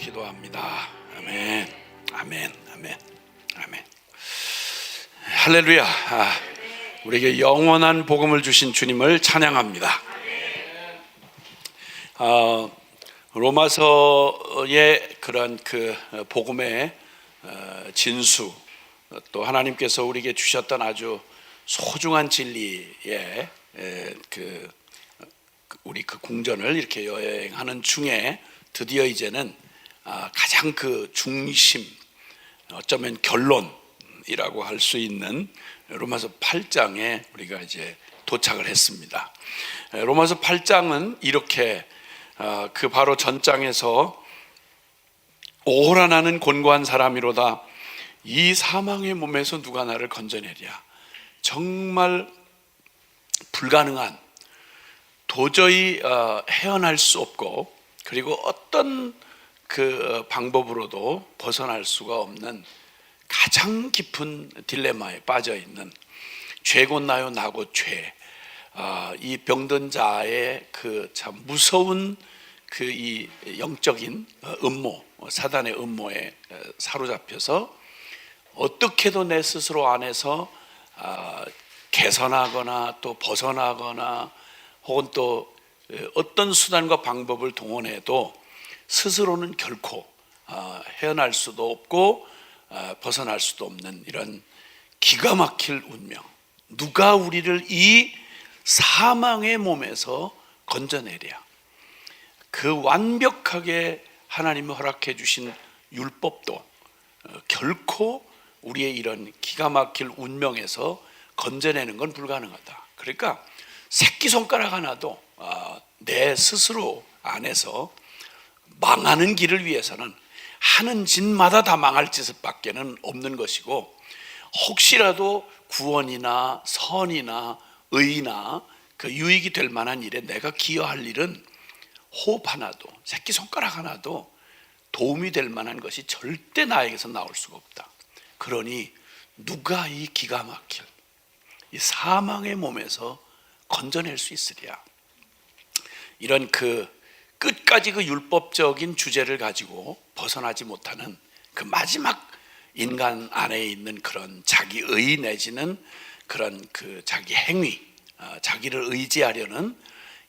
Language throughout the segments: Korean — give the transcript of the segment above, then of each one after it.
기도합니다. 아멘, 아멘, 아멘, 아멘. 할렐루야. 우리에게 영원한 복음을 주신 주님을 찬양합니다. 로마서의 그런 그 복음의 진수, 또 하나님께서 우리에게 주셨던 아주 소중한 진리의 우리 그 궁전을 이렇게 여행하는 중에 드디어 이제는 가장 그 중심, 어쩌면 결론이라고 할 수 있는 로마서 8장에 우리가 이제 도착을 했습니다. 로마서 8장은 이렇게 그 바로 전장에서 오호라 나는 곤고한 사람이로다. 이 사망의 몸에서 누가 나를 건져내랴. 정말 불가능한, 도저히 헤어날 수 없고, 그리고 어떤 그 방법으로도 벗어날 수가 없는 가장 깊은 딜레마에 빠져 있는 죄곧 나요 나곧 죄, 이 병든 자의 그 참 무서운 그 이 영적인 음모, 사단의 음모에 사로잡혀서 어떻게도 내 스스로 안에서 개선하거나 또 벗어나거나 혹은 또 어떤 수단과 방법을 동원해도 스스로는 결코 헤어날 수도 없고 벗어날 수도 없는 이런 기가 막힐 운명. 누가 우리를 이 사망의 몸에서 건져내랴. 그 완벽하게 하나님이 허락해 주신 율법도 결코 우리의 이런 기가 막힐 운명에서 건져내는 건 불가능하다. 그러니까 새끼손가락 하나도 내 스스로 안에서 망하는 길을 위해서는 하는 짓마다 다 망할 짓밖에는 없는 것이고, 혹시라도 구원이나 선이나 의나 그 유익이 될 만한 일에 내가 기여할 일은 호흡 하나도, 새끼손가락 하나도 도움이 될 만한 것이 절대 나에게서 나올 수가 없다. 그러니 누가 이 기가 막힐 이 사망의 몸에서 건져낼 수 있으랴. 이런 그 끝까지 그 율법적인 주제를 가지고 벗어나지 못하는 그 마지막 인간 안에 있는 그런 자기의 내지는 그런 그 자기 행위, 자기를 의지하려는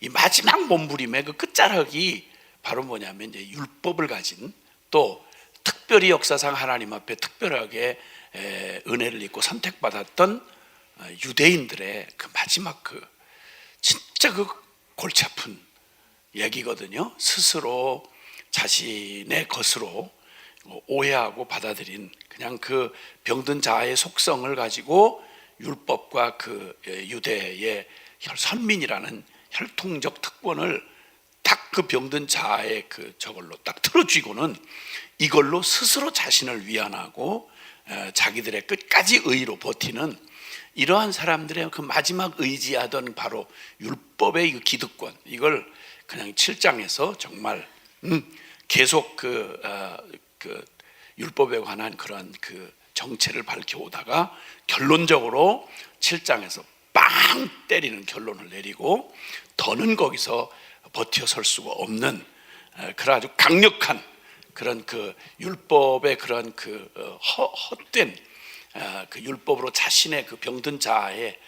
이 마지막 몸부림의 그 끝자락이 바로 뭐냐면 이제 율법을 가진, 또 특별히 역사상 하나님 앞에 특별하게 은혜를 입고 선택받았던 유대인들의 그 마지막 그 진짜 그 골치 아픈 얘기거든요. 스스로 자신의 것으로 오해하고 받아들인 그냥 그 병든 자의 속성을 가지고 율법과 그 유대의 선민이라는 혈통적 특권을 딱 그 병든 자의 그 저걸로 딱 틀어쥐고는 이걸로 스스로 자신을 위안하고 자기들의 끝까지 의로 버티는 이러한 사람들의 그 마지막 의지하던 바로 율법의 그 기득권, 이걸 그냥 7장에서 정말 계속 그 율법에 관한 그런 그 정체를 밝혀오다가 결론적으로 7장에서 빵 때리는 결론을 내리고 더는 거기서 버텨설 수가 없는 그런 아주 강력한 그런 그 율법의 그런 그 헛된 그 율법으로 자신의 그 병든 자의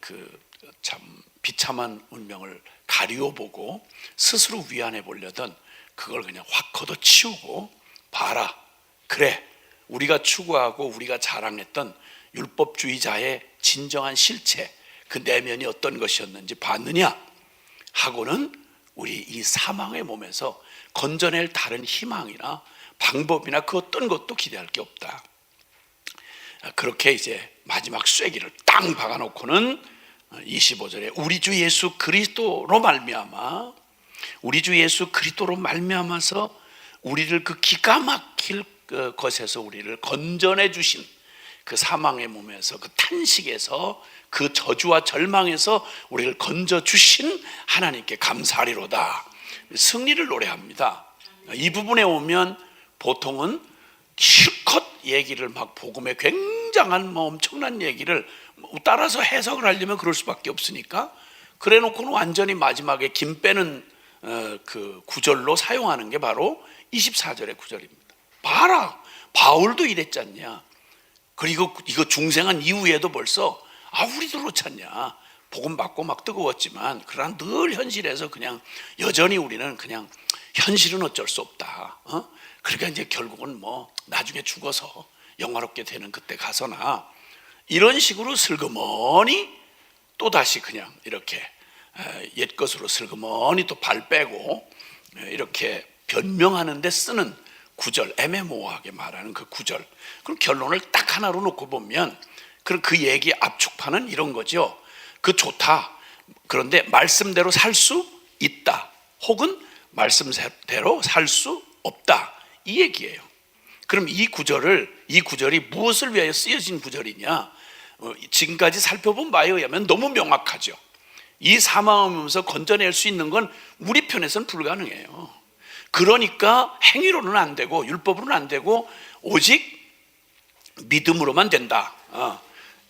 그 참 비참한 운명을 가리워보고 스스로 위안해 보려던 그걸 그냥 확 걷어치우고, 봐라, 그래, 우리가 추구하고 우리가 자랑했던 율법주의자의 진정한 실체, 그 내면이 어떤 것이었는지 봤느냐 하고는 우리 이 사망의 몸에서 건져낼 다른 희망이나 방법이나 그 어떤 것도 기대할 게 없다. 그렇게 이제 마지막 쐐기를 땅 박아놓고는 25절에 우리 주 예수 그리스도로 말미암아, 우리 주 예수 그리스도로 말미암아서 우리를 그 기가 막힐 것에서 우리를 건져내 주신 그 사망의 몸에서, 그 탄식에서, 그 저주와 절망에서 우리를 건져 주신 하나님께 감사하리로다. 승리를 노래합니다. 이 부분에 오면 보통은 실컷 얘기를 막 복음의 굉장한 엄청난 얘기를 따라서 해석을 하려면 그럴 수밖에 없으니까 그래 놓고는 완전히 마지막에 김 빼는 그 구절로 사용하는 게 바로 24절의 구절입니다. 봐라, 바울도 이랬잖냐. 그리고 이거 중생한 이후에도 벌써 우리도 그렇잖냐. 복음 받고 막 뜨거웠지만 그러나 늘 현실에서 그냥 여전히 우리는 그냥 현실은 어쩔 수 없다. 그러니까 이제 결국은 뭐 나중에 죽어서 영화롭게 되는 그때 가서나 이런 식으로 슬그머니 또 다시 그냥 이렇게 옛 것으로 슬그머니 또 발 빼고 이렇게 변명하는 데 쓰는 구절, 애매모호하게 말하는 그 구절. 그럼 결론을 딱 하나로 놓고 보면 그럼 그 얘기 압축판은 이런 거죠. 그 좋다. 그런데 말씀대로 살 수 있다. 혹은 말씀대로 살 수 없다. 이 얘기예요. 그럼 이 구절이 무엇을 위하여 쓰여진 구절이냐? 지금까지 살펴본 바에 의하면 너무 명확하죠. 이 사망하면서 건져낼 수 있는 건 우리 편에서는 불가능해요. 그러니까 행위로는 안 되고 율법으로는 안 되고 오직 믿음으로만 된다.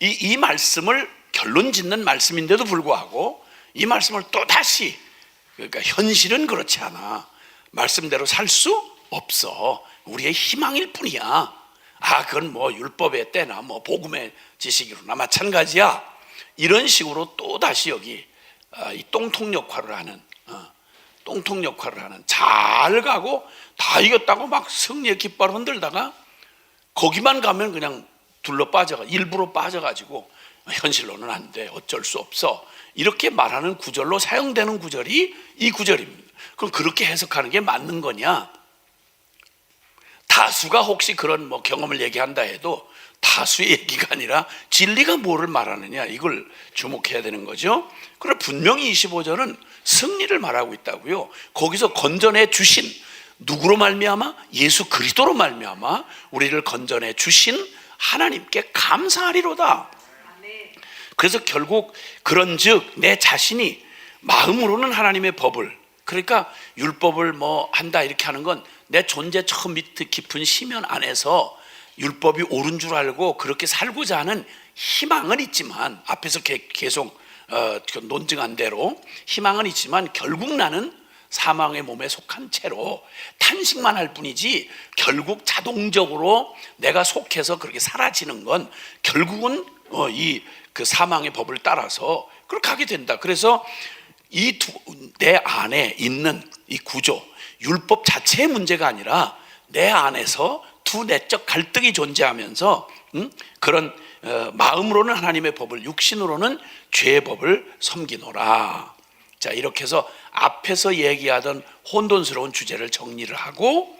이 말씀을 결론 짓는 말씀인데도 불구하고 이 말씀을 또 다시, 그러니까 현실은 그렇지 않아. 말씀대로 살 수 없어. 우리의 희망일 뿐이야. 그건 뭐 율법의 때나 뭐 복음의 지식이로나 마찬가지야. 이런 식으로 또 다시 여기 이 똥통 역할을 하는 잘 가고 다 이겼다고 막 승리의 깃발을 흔들다가 거기만 가면 그냥 일부러 빠져가지고 현실로는 안 돼, 어쩔 수 없어, 이렇게 말하는 구절로 사용되는 구절이 이 구절입니다. 그럼 그렇게 해석하는 게 맞는 거냐? 다수가 혹시 그런 뭐 경험을 얘기한다 해도 다수의 얘기가 아니라 진리가 뭐를 말하느냐, 이걸 주목해야 되는 거죠. 그러나 분명히 25절은 승리를 말하고 있다고요. 거기서 건져내 주신, 누구로 말미암아? 예수 그리스도로 말미암아 우리를 건져내 주신 하나님께 감사하리로다. 그래서 결국 그런즉 내 자신이 마음으로는 하나님의 법을, 그러니까 율법을 뭐 한다 이렇게 하는 건 내 존재 저 깊은 심연 안에서 율법이 옳은 줄 알고 그렇게 살고자 하는 희망은 있지만, 앞에서 계속 논증한 대로 희망은 있지만 결국 나는 사망의 몸에 속한 채로 탄식만 할 뿐이지 결국 자동적으로 내가 속해서 그렇게 사라지는 건 결국은 그 사망의 법을 따라서 그렇게 하게 된다. 그래서 내 안에 있는 이 구조, 율법 자체의 문제가 아니라 내 안에서 두 내적 갈등이 존재하면서 그런 마음으로는 하나님의 법을, 육신으로는 죄의 법을 섬기노라. 자, 이렇게 해서 앞에서 얘기하던 혼돈스러운 주제를 정리를 하고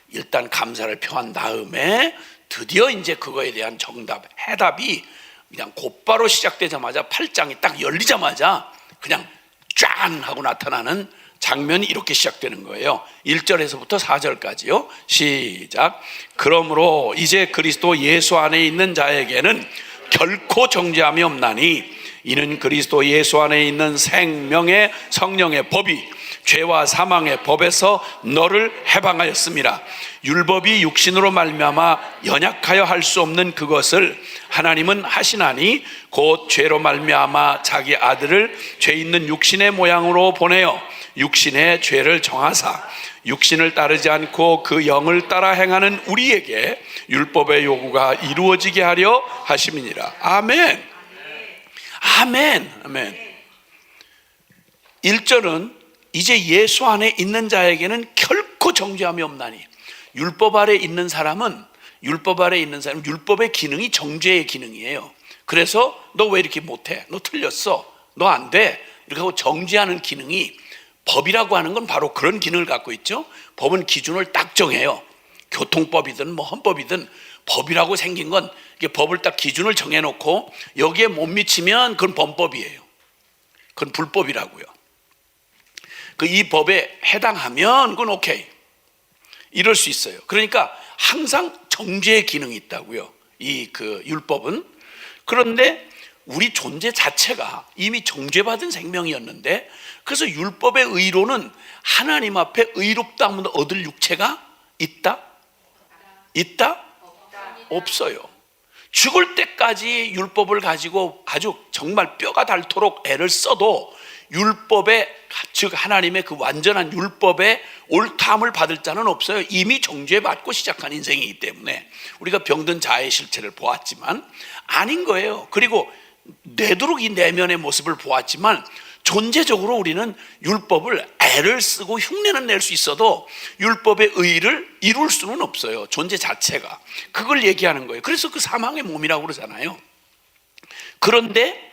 일단 감사를 표한 다음에 드디어 이제 그거에 대한 해답이 그냥 곧바로 시작되자마자 8장이 딱 열리자마자 그냥 짠 하고 나타나는 장면이 이렇게 시작되는 거예요. 1절에서부터 4절까지요. 시작. 그러므로 이제 그리스도 예수 안에 있는 자에게는 결코 정죄함이 없나니 이는 그리스도 예수 안에 있는 생명의 성령의 법이 죄와 사망의 법에서 너를 해방하였습니다. 율법이 육신으로 말미암아 연약하여 할 수 없는 그것을 하나님은 하시나니 곧 죄로 말미암아 자기 아들을 죄 있는 육신의 모양으로 보내어 육신의 죄를 정하사 육신을 따르지 않고 그 영을 따라 행하는 우리에게 율법의 요구가 이루어지게 하려 하심이니라. 아멘. 아멘. 아멘. 1절은 이제 예수 안에 있는 자에게는 결코 정죄함이 없나니, 율법 아래 있는 사람은 율법의 기능이 정죄의 기능이에요. 그래서 너 왜 이렇게 못해? 너 틀렸어. 너 안 돼. 이렇게 하고 정죄하는 기능이, 법이라고 하는 건 바로 그런 기능을 갖고 있죠. 법은 기준을 딱 정해요. 교통법이든 뭐 헌법이든 법이라고 생긴 건 이게 법을 딱 기준을 정해놓고 여기에 못 미치면 그건 범법이에요. 그건 불법이라고요. 이 법에 해당하면 그건 오케이, 이럴 수 있어요. 그러니까 항상 정죄의 기능이 있다고요, 그 율법은. 그런데 우리 존재 자체가 이미 정죄받은 생명이었는데, 그래서 율법의 의로는 하나님 앞에 의롭다함을 얻을 육체가 있다? 있다? 없어요. 죽을 때까지 율법을 가지고 아주 정말 뼈가 닳도록 애를 써도 율법의, 즉 하나님의 그 완전한 율법의 옳다함을 받을 자는 없어요. 이미 정죄받고 시작한 인생이기 때문에. 우리가 병든 자의 실체를 보았지만 아닌 거예요. 그리고 내도록 이 내면의 모습을 보았지만 존재적으로 우리는 율법을 애를 쓰고 흉내는 낼 수 있어도 율법의 의를 이룰 수는 없어요. 존재 자체가. 그걸 얘기하는 거예요. 그래서 그 사망의 몸이라고 그러잖아요. 그런데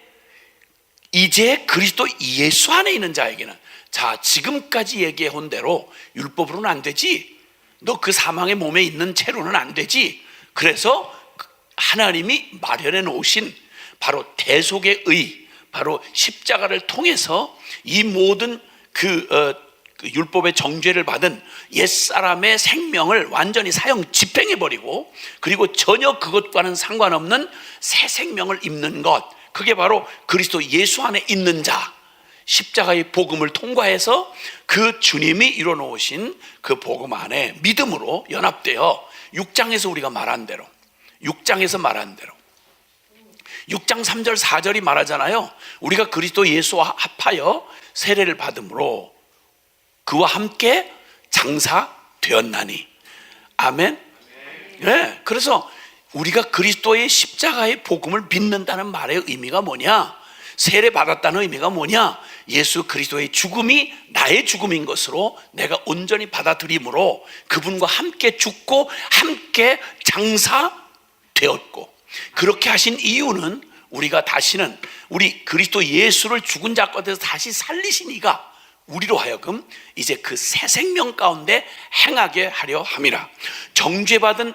이제 그리스도 예수 안에 있는 자에게는, 자, 지금까지 얘기해온 대로 율법으로는 안 되지, 너 그 사망의 몸에 있는 채로는 안 되지. 그래서 하나님이 마련해 놓으신 바로 대속의 의, 바로 십자가를 통해서 이 모든 그 율법의 정죄를 받은 옛사람의 생명을 완전히 사형 집행해버리고, 그리고 전혀 그것과는 상관없는 새 생명을 입는 것, 그게 바로 그리스도 예수 안에 있는 자, 십자가의 복음을 통과해서 그 주님이 이뤄놓으신 그 복음 안에 믿음으로 연합되어 6장에서 우리가 말한 대로, 6장에서 말한 대로 6장 3절 4절이 말하잖아요. 우리가 그리스도 예수와 합하여 세례를 받음으로 그와 함께 장사되었나니. 아멘. 네, 그래서 우리가 그리스도의 십자가의 복음을 믿는다는 말의 의미가 뭐냐? 세례 받았다는 의미가 뭐냐? 예수 그리스도의 죽음이 나의 죽음인 것으로 내가 온전히 받아들임으로 그분과 함께 죽고 함께 장사되었고, 그렇게 하신 이유는 우리가 다시는 우리 그리스도 예수를 죽은 자 가운데서 다시 살리신 이가 우리로 하여금 이제 그 새 생명 가운데 행하게 하려 함이라. 정죄받은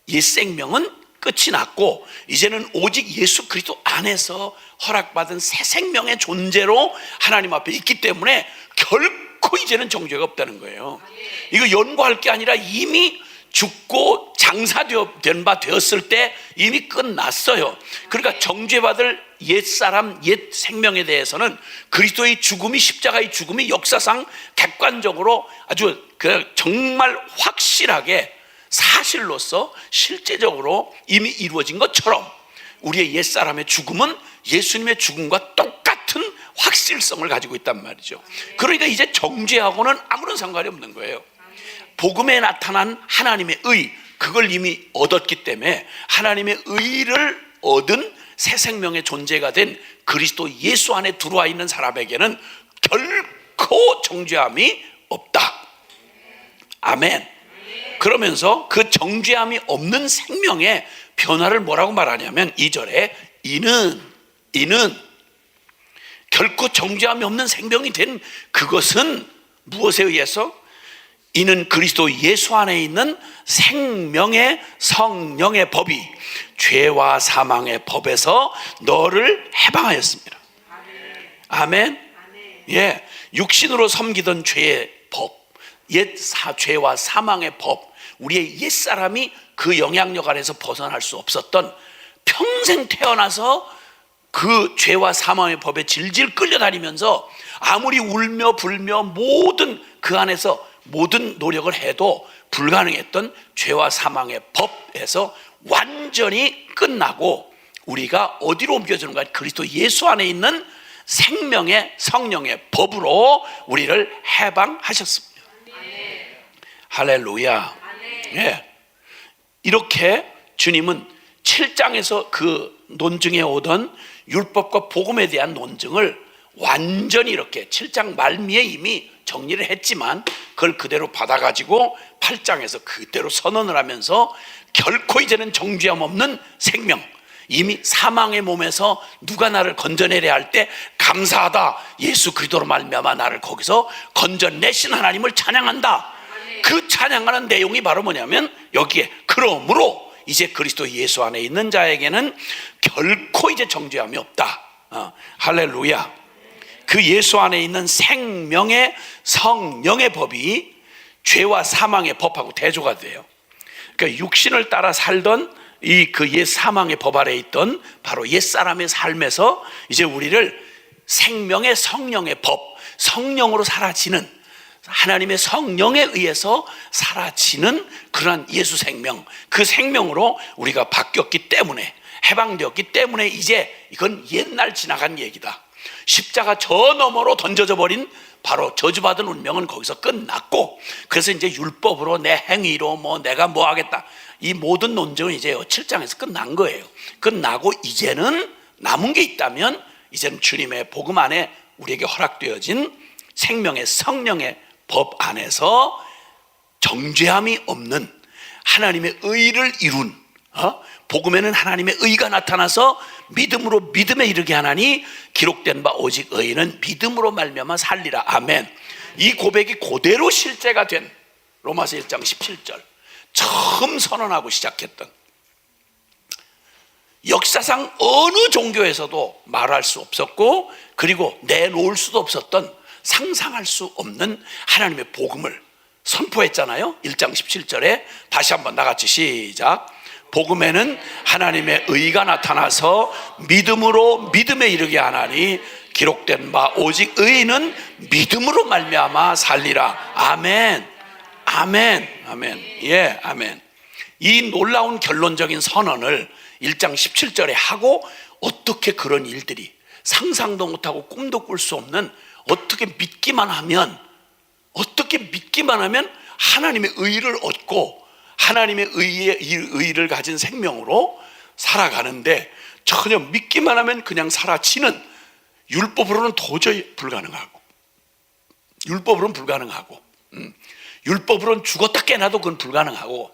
옛 생명은 끝이 났고 이제는 오직 예수 그리스도 안에서 허락받은 새 생명의 존재로 하나님 앞에 있기 때문에 결코 이제는 정죄가 없다는 거예요. 이거 연구할 게 아니라 이미 죽고 장사된 바 되었을 때 이미 끝났어요. 그러니까 정죄받을 옛사람, 옛 생명에 대해서는 그리스도의 죽음이, 십자가의 죽음이 역사상 객관적으로 아주 정말 확실하게 사실로서 실제적으로 이미 이루어진 것처럼 우리의 옛사람의 죽음은 예수님의 죽음과 똑같은 확실성을 가지고 있단 말이죠. 그러니까 이제 정죄하고는 아무런 상관이 없는 거예요. 복음에 나타난 하나님의 의, 그걸 이미 얻었기 때문에 하나님의 의를 얻은 새 생명의 존재가 된 그리스도 예수 안에 들어와 있는 사람에게는 결코 정죄함이 없다. 아멘. 그러면서 그 정죄함이 없는 생명의 변화를 뭐라고 말하냐면 2절에 이는 결코 정죄함이 없는 생명이 된 그것은 무엇에 의해서? 이는 그리스도 예수 안에 있는 생명의 성령의 법이 죄와 사망의 법에서 너를 해방하였습니다. 아멘. 예, 육신으로 섬기던 죄의 법, 죄와 사망의 법, 우리의 옛사람이 그 영향력 아래서 벗어날 수 없었던, 평생 태어나서 그 죄와 사망의 법에 질질 끌려다니면서 아무리 울며 불며 모든 그 안에서 모든 노력을 해도 불가능했던 죄와 사망의 법에서 완전히 끝나고 우리가 어디로 옮겨지는가? 그리스도 예수 안에 있는 생명의 성령의 법으로 우리를 해방하셨습니다. 할렐루야. 예. 이렇게 주님은 7장에서 그 논증해 오던 율법과 복음에 대한 논증을 완전히 이렇게 7장 말미에 이미 정리를 했지만 그걸 그대로 받아가지고 8장에서 그대로 선언을 하면서 결코 이제는 정죄함 없는 생명, 이미 사망의 몸에서 누가 나를 건져내려 할 때 감사하다, 예수 그리스도로 말미암아 나를 거기서 건져내신 하나님을 찬양한다. 그 찬양하는 내용이 바로 뭐냐면 여기에 그러므로 이제 그리스도 예수 안에 있는 자에게는 결코 이제 정죄함이 없다. 할렐루야. 그 예수 안에 있는 생명의 성령의 법이 죄와 사망의 법하고 대조가 돼요. 그러니까 육신을 따라 살던 이 그 옛 사망의 법 아래에 있던 바로 옛 사람의 삶에서 이제 우리를 생명의 성령의 법, 성령으로 사라지는, 하나님의 성령에 의해서 사라지는 그러한 예수 생명, 그 생명으로 우리가 바뀌었기 때문에, 해방되었기 때문에 이제 이건 옛날 지나간 얘기다. 십자가 저 너머로 던져져 버린 바로 저주받은 운명은 거기서 끝났고, 그래서 이제 율법으로 내 행위로 내가 뭐 하겠다, 이 모든 논쟁은 이제 7장에서 끝난 거예요. 끝나고 이제는 남은 게 있다면, 이제는 주님의 복음 안에 우리에게 허락되어진 생명의 성령의 법 안에서 정죄함이 없는 하나님의 의를 이룬, 복음에는 하나님의 의가 나타나서 믿음으로 믿음에 이르게 하나니 기록된 바 오직 의인은 믿음으로 말미암아 살리라. 아멘. 이 고백이 그대로 실제가 된 로마서 1장 17절, 처음 선언하고 시작했던, 역사상 어느 종교에서도 말할 수 없었고 그리고 내놓을 수도 없었던, 상상할 수 없는 하나님의 복음을 선포했잖아요. 1장 17절에 다시 한번 나같이 시작. 복음에는 하나님의 의가 나타나서 믿음으로 믿음에 이르게 하나니 기록된 바 오직 의인은 믿음으로 말미암아 살리라. 아멘. 아멘. 아멘. 예, 아멘. 이 놀라운 결론적인 선언을 1장 17절에 하고, 어떻게 그런 일들이 상상도 못하고 꿈도 꿀 수 없는, 어떻게 믿기만 하면 하나님의 의를 얻고 하나님의 의를 가진 생명으로 살아가는데, 전혀 믿기만 하면 그냥 사라지는, 율법으로는 도저히 불가능하고, 율법으로는 죽었다 깨나도 그건 불가능하고,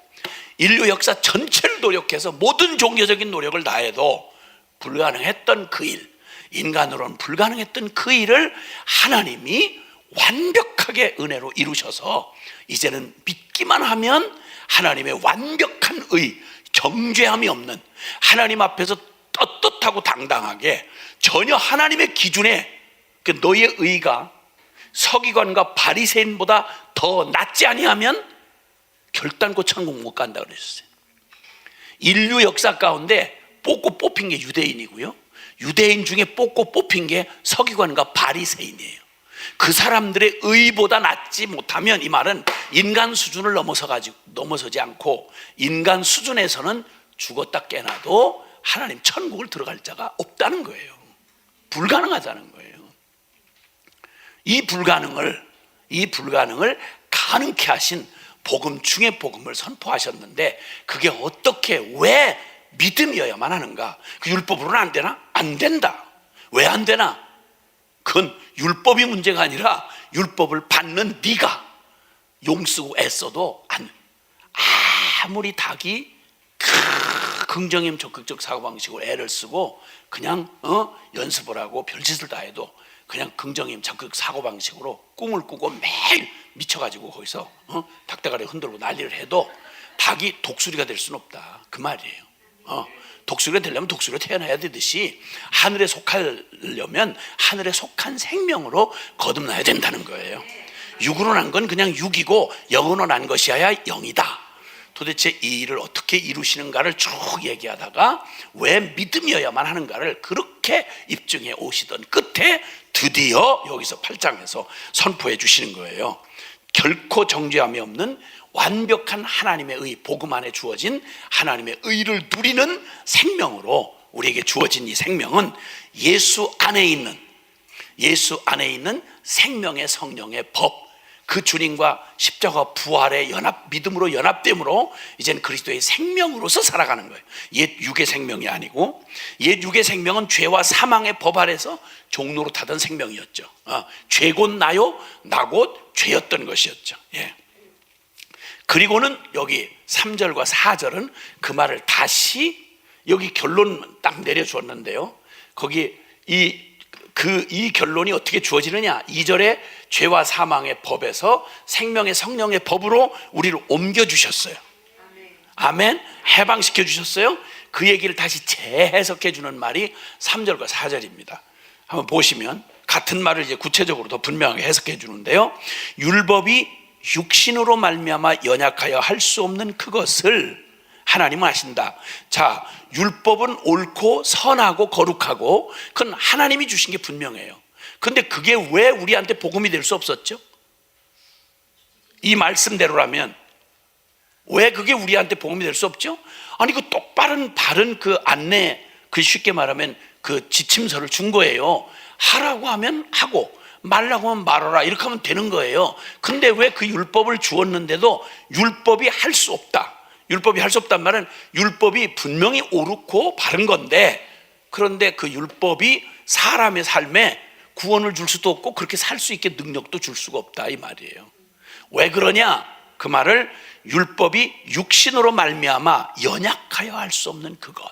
인류 역사 전체를 노력해서 모든 종교적인 노력을 다해도 불가능했던 그 일, 인간으로는 불가능했던 그 일을 하나님이 완벽하게 은혜로 이루셔서 이제는 믿기만 하면 하나님의 완벽한 의, 정죄함이 없는, 하나님 앞에서 떳떳하고 당당하게 전혀 하나님의 기준에 너의 의가 서기관과 바리새인보다 더 낫지 아니하면 결단코 천국 못 간다 그랬어요. 인류 역사 가운데 뽑고 뽑힌 게 유대인이고요, 유대인 중에 뽑고 뽑힌 게 서기관과 바리새인이에요. 그 사람들의 의보다 낫지 못하면, 이 말은 인간 수준을 넘어서지 않고 인간 수준에서는 죽었다 깨나도 하나님 천국을 들어갈 자가 없다는 거예요. 불가능하다는 거예요. 이 불가능을 가능케 하신 복음 중에 복음을 선포하셨는데, 그게 어떻게, 왜 믿음이어야만 하는가? 그 율법으로는 안 되나? 안 된다. 왜 안 되나? 그건 율법이 문제가 아니라 율법을 받는 네가 용쓰고 애써도 아무리 닭이 긍정형 적극적 사고방식으로 애를 쓰고 그냥 연습을 하고 별짓을 다 해도, 그냥 긍정형 적극 사고방식으로 꿈을 꾸고 매일 미쳐가지고 거기서 닭대가리 흔들고 난리를 해도 닭이 독수리가 될 수는 없다, 그 말이에요. 독수리가 되려면 독수리로 태어나야 되듯이, 하늘에 속하려면 하늘에 속한 생명으로 거듭나야 된다는 거예요. 육으로 난 건 그냥 육이고 영으로 난 것이야 영이다. 도대체 이 일을 어떻게 이루시는가를 쭉 얘기하다가 왜 믿음이어야만 하는가를 그렇게 입증해 오시던 끝에 드디어 여기서 8장에서 선포해 주시는 거예요. 결코 정죄함이 없는 완벽한 하나님의 의, 복음 안에 주어진 하나님의 의를 누리는 생명으로 우리에게 주어진 이 생명은 예수 안에 있는 생명의 성령의 법, 그 주님과 십자가 부활의 믿음으로 연합됨으로 이제는 그리스도의 생명으로서 살아가는 거예요. 옛 육의 생명이 아니고, 옛 육의 생명은 죄와 사망의 법 아래서 종로로 타던 생명이었죠. 죄곧 나요, 나곧 죄였던 것이었죠. 예. 그리고는 여기 3절과 4절은 그 말을 다시 여기 결론 딱 내려주었는데요, 거기 이 결론이 어떻게 주어지느냐? 2절에 죄와 사망의 법에서 생명의 성령의 법으로 우리를 옮겨주셨어요. 아멘. 해방시켜 주셨어요. 그 얘기를 다시 재해석해 주는 말이 3절과 4절입니다. 한번 보시면 같은 말을 이제 구체적으로 더 분명하게 해석해 주는데요, 율법이 육신으로 말미암아 연약하여 할 수 없는 그것을 하나님은 아신다. 자, 율법은 옳고 선하고 거룩하고 그건 하나님이 주신 게 분명해요. 근데 그게 왜 우리한테 복음이 될 수 없었죠? 이 말씀대로라면 왜 그게 우리한테 복음이 될 수 없죠? 아니, 그 똑바른 바른 그 안내, 그 쉽게 말하면 그 지침서를 준 거예요. 하라고 하면 하고 말라고 하면 말하라, 이렇게 하면 되는 거예요. 근데 왜 그 율법을 주었는데도 율법이 할 수 없다, 율법이 할 수 없단 말은 율법이 분명히 옳고 바른 건데, 그런데 그 율법이 사람의 삶에 구원을 줄 수도 없고 그렇게 살 수 있게 능력도 줄 수가 없다, 이 말이에요. 왜 그러냐? 그 말을 율법이 육신으로 말미암아 연약하여 할 수 없는 그것,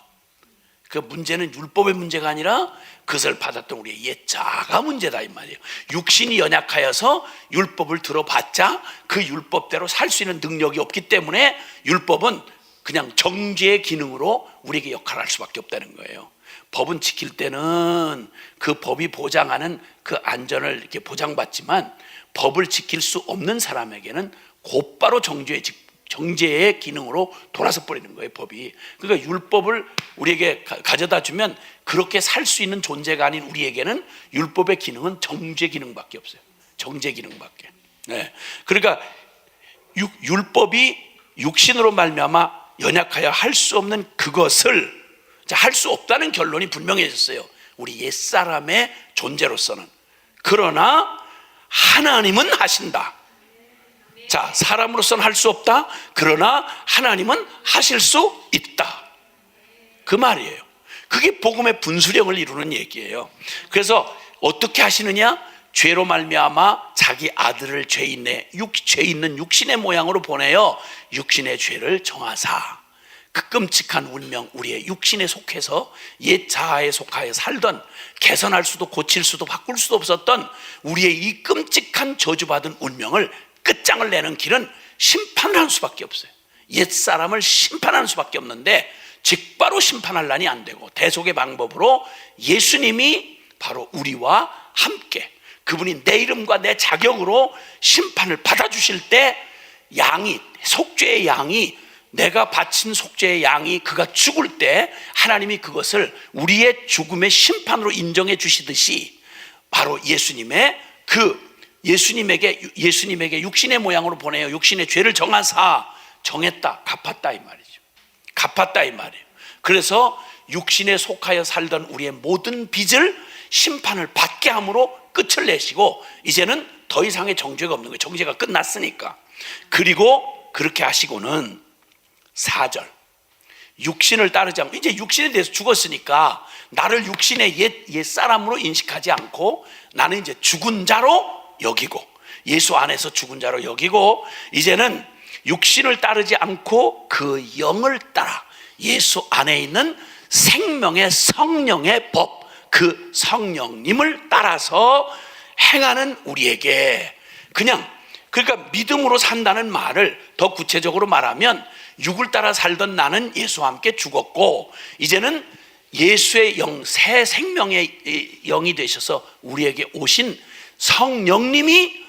그 문제는 율법의 문제가 아니라 그것을 받았던 우리의 옛 자아가 문제다, 이 말이에요. 육신이 연약하여서 율법을 들어봤자 그 율법대로 살 수 있는 능력이 없기 때문에 율법은 그냥 정죄의 기능으로 우리에게 역할을 할 수밖에 없다는 거예요. 법은 지킬 때는 그 법이 보장하는 그 안전을 이렇게 보장받지만 법을 지킬 수 없는 사람에게는 곧바로 정죄의 기능으로 돌아서 버리는 거예요, 법이. 그러니까 율법을 우리에게 가져다 주면 그렇게 살 수 있는 존재가 아닌 우리에게는 율법의 기능은 정죄 기능밖에 없어요. 정죄 기능밖에. 네. 그러니까 율법이 육신으로 말미암아 연약하여 할 수 없는 그것을 할 수 없다는 결론이 분명해졌어요, 우리 옛사람의 존재로서는. 그러나 하나님은 하신다. 자, 사람으로서는 할 수 없다. 그러나 하나님은 하실 수 있다, 그 말이에요. 그게 복음의 분수령을 이루는 얘기예요. 그래서 어떻게 하시느냐? 죄로 말미암아 자기 아들을 죄 있는 육신의 모양으로 보내어 육신의 죄를 정하사 그 끔찍한 운명, 우리의 육신에 속해서 옛 자아에 속하여 살던, 개선할 수도 고칠 수도 바꿀 수도 없었던 우리의 이 끔찍한 저주받은 운명을 끝장을 내는 길은 심판을 할 수밖에 없어요. 옛사람을 심판하는 수밖에 없는데 즉바로 심판하려니 안 되고, 대속의 방법으로 예수님이 바로 우리와 함께, 그분이 내 이름과 내 자격으로 심판을 받아주실 때 양이, 속죄의 양이, 내가 바친 속죄의 양이 그가 죽을 때 하나님이 그것을 우리의 죽음의 심판으로 인정해 주시듯이 바로 예수님에게 육신의 모양으로 보내어 육신의 죄를 정하사, 정했다, 갚았다, 이 말이죠. 갚았다, 이 말이에요. 그래서 육신에 속하여 살던 우리의 모든 빚을 심판을 받게 함으로 끝을 내시고 이제는 더 이상의 정죄가 없는 거예요. 정죄가 끝났으니까. 그리고 그렇게 하시고는 4절, 육신을 따르지 않고, 이제 육신에 대해서 죽었으니까 나를 육신의 옛 사람으로 인식하지 않고 나는 이제 죽은 자로 여기고, 예수 안에서 죽은 자로 여기고, 이제는 육신을 따르지 않고 그 영을 따라 예수 안에 있는 생명의 성령의 법, 그 성령님을 따라서 행하는 우리에게, 그러니까 믿음으로 산다는 말을 더 구체적으로 말하면 육을 따라 살던 나는 예수와 함께 죽었고 이제는 예수의 영, 새 생명의 영이 되셔서 우리에게 오신 성령님이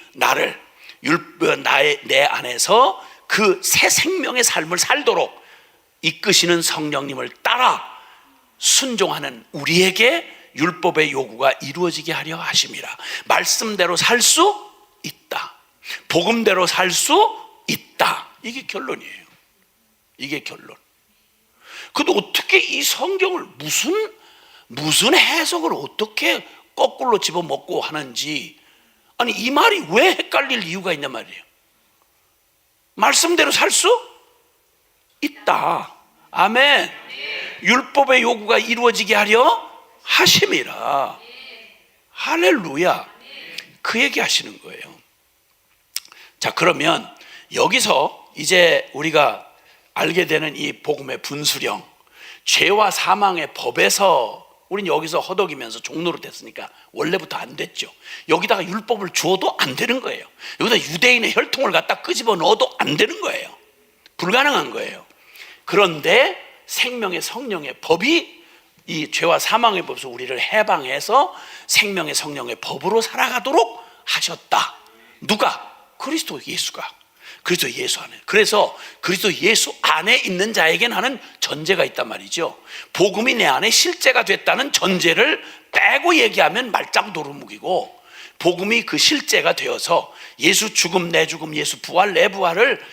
내 안에서 그 새 생명의 삶을 살도록 이끄시는 성령님을 따라 순종하는 우리에게 율법의 요구가 이루어지게 하려 하심이라. 말씀대로 살 수 있다, 복음대로 살 수 있다, 이게 결론이에요. 이게 결론. 근데 어떻게 이 성경을 무슨 해석을 어떻게 거꾸로 집어먹고 하는지, 아니 이 말이 왜 헷갈릴 이유가 있냔 말이에요. 말씀대로 살 수 있다, 아멘. 율법의 요구가 이루어지게 하려 하심이라, 할렐루야. 그 얘기 하시는 거예요. 자, 그러면 여기서 이제 우리가 알게 되는 이 복음의 분수령, 죄와 사망의 법에서 우린 여기서 허덕이면서 종로로 됐으니까 원래부터 안 됐죠. 여기다가 율법을 주어도 안 되는 거예요. 여기다 유대인의 혈통을 갖다 끄집어 넣어도 안 되는 거예요. 불가능한 거예요. 그런데 생명의 성령의 법이 이 죄와 사망의 법에서 우리를 해방해서 생명의 성령의 법으로 살아가도록 하셨다. 누가? 그리스도 예수가. 그리스도 예수 안에. 그래서 그리스도 예수 안에 있는 자에게는 하는 전제가 있단 말이죠. 복음이 내 안에 실제가 됐다는 전제를 빼고 얘기하면 말짱 도루묵이고, 복음이 그 실제가 되어서 예수 죽음 내 죽음, 예수 부활 내 부활을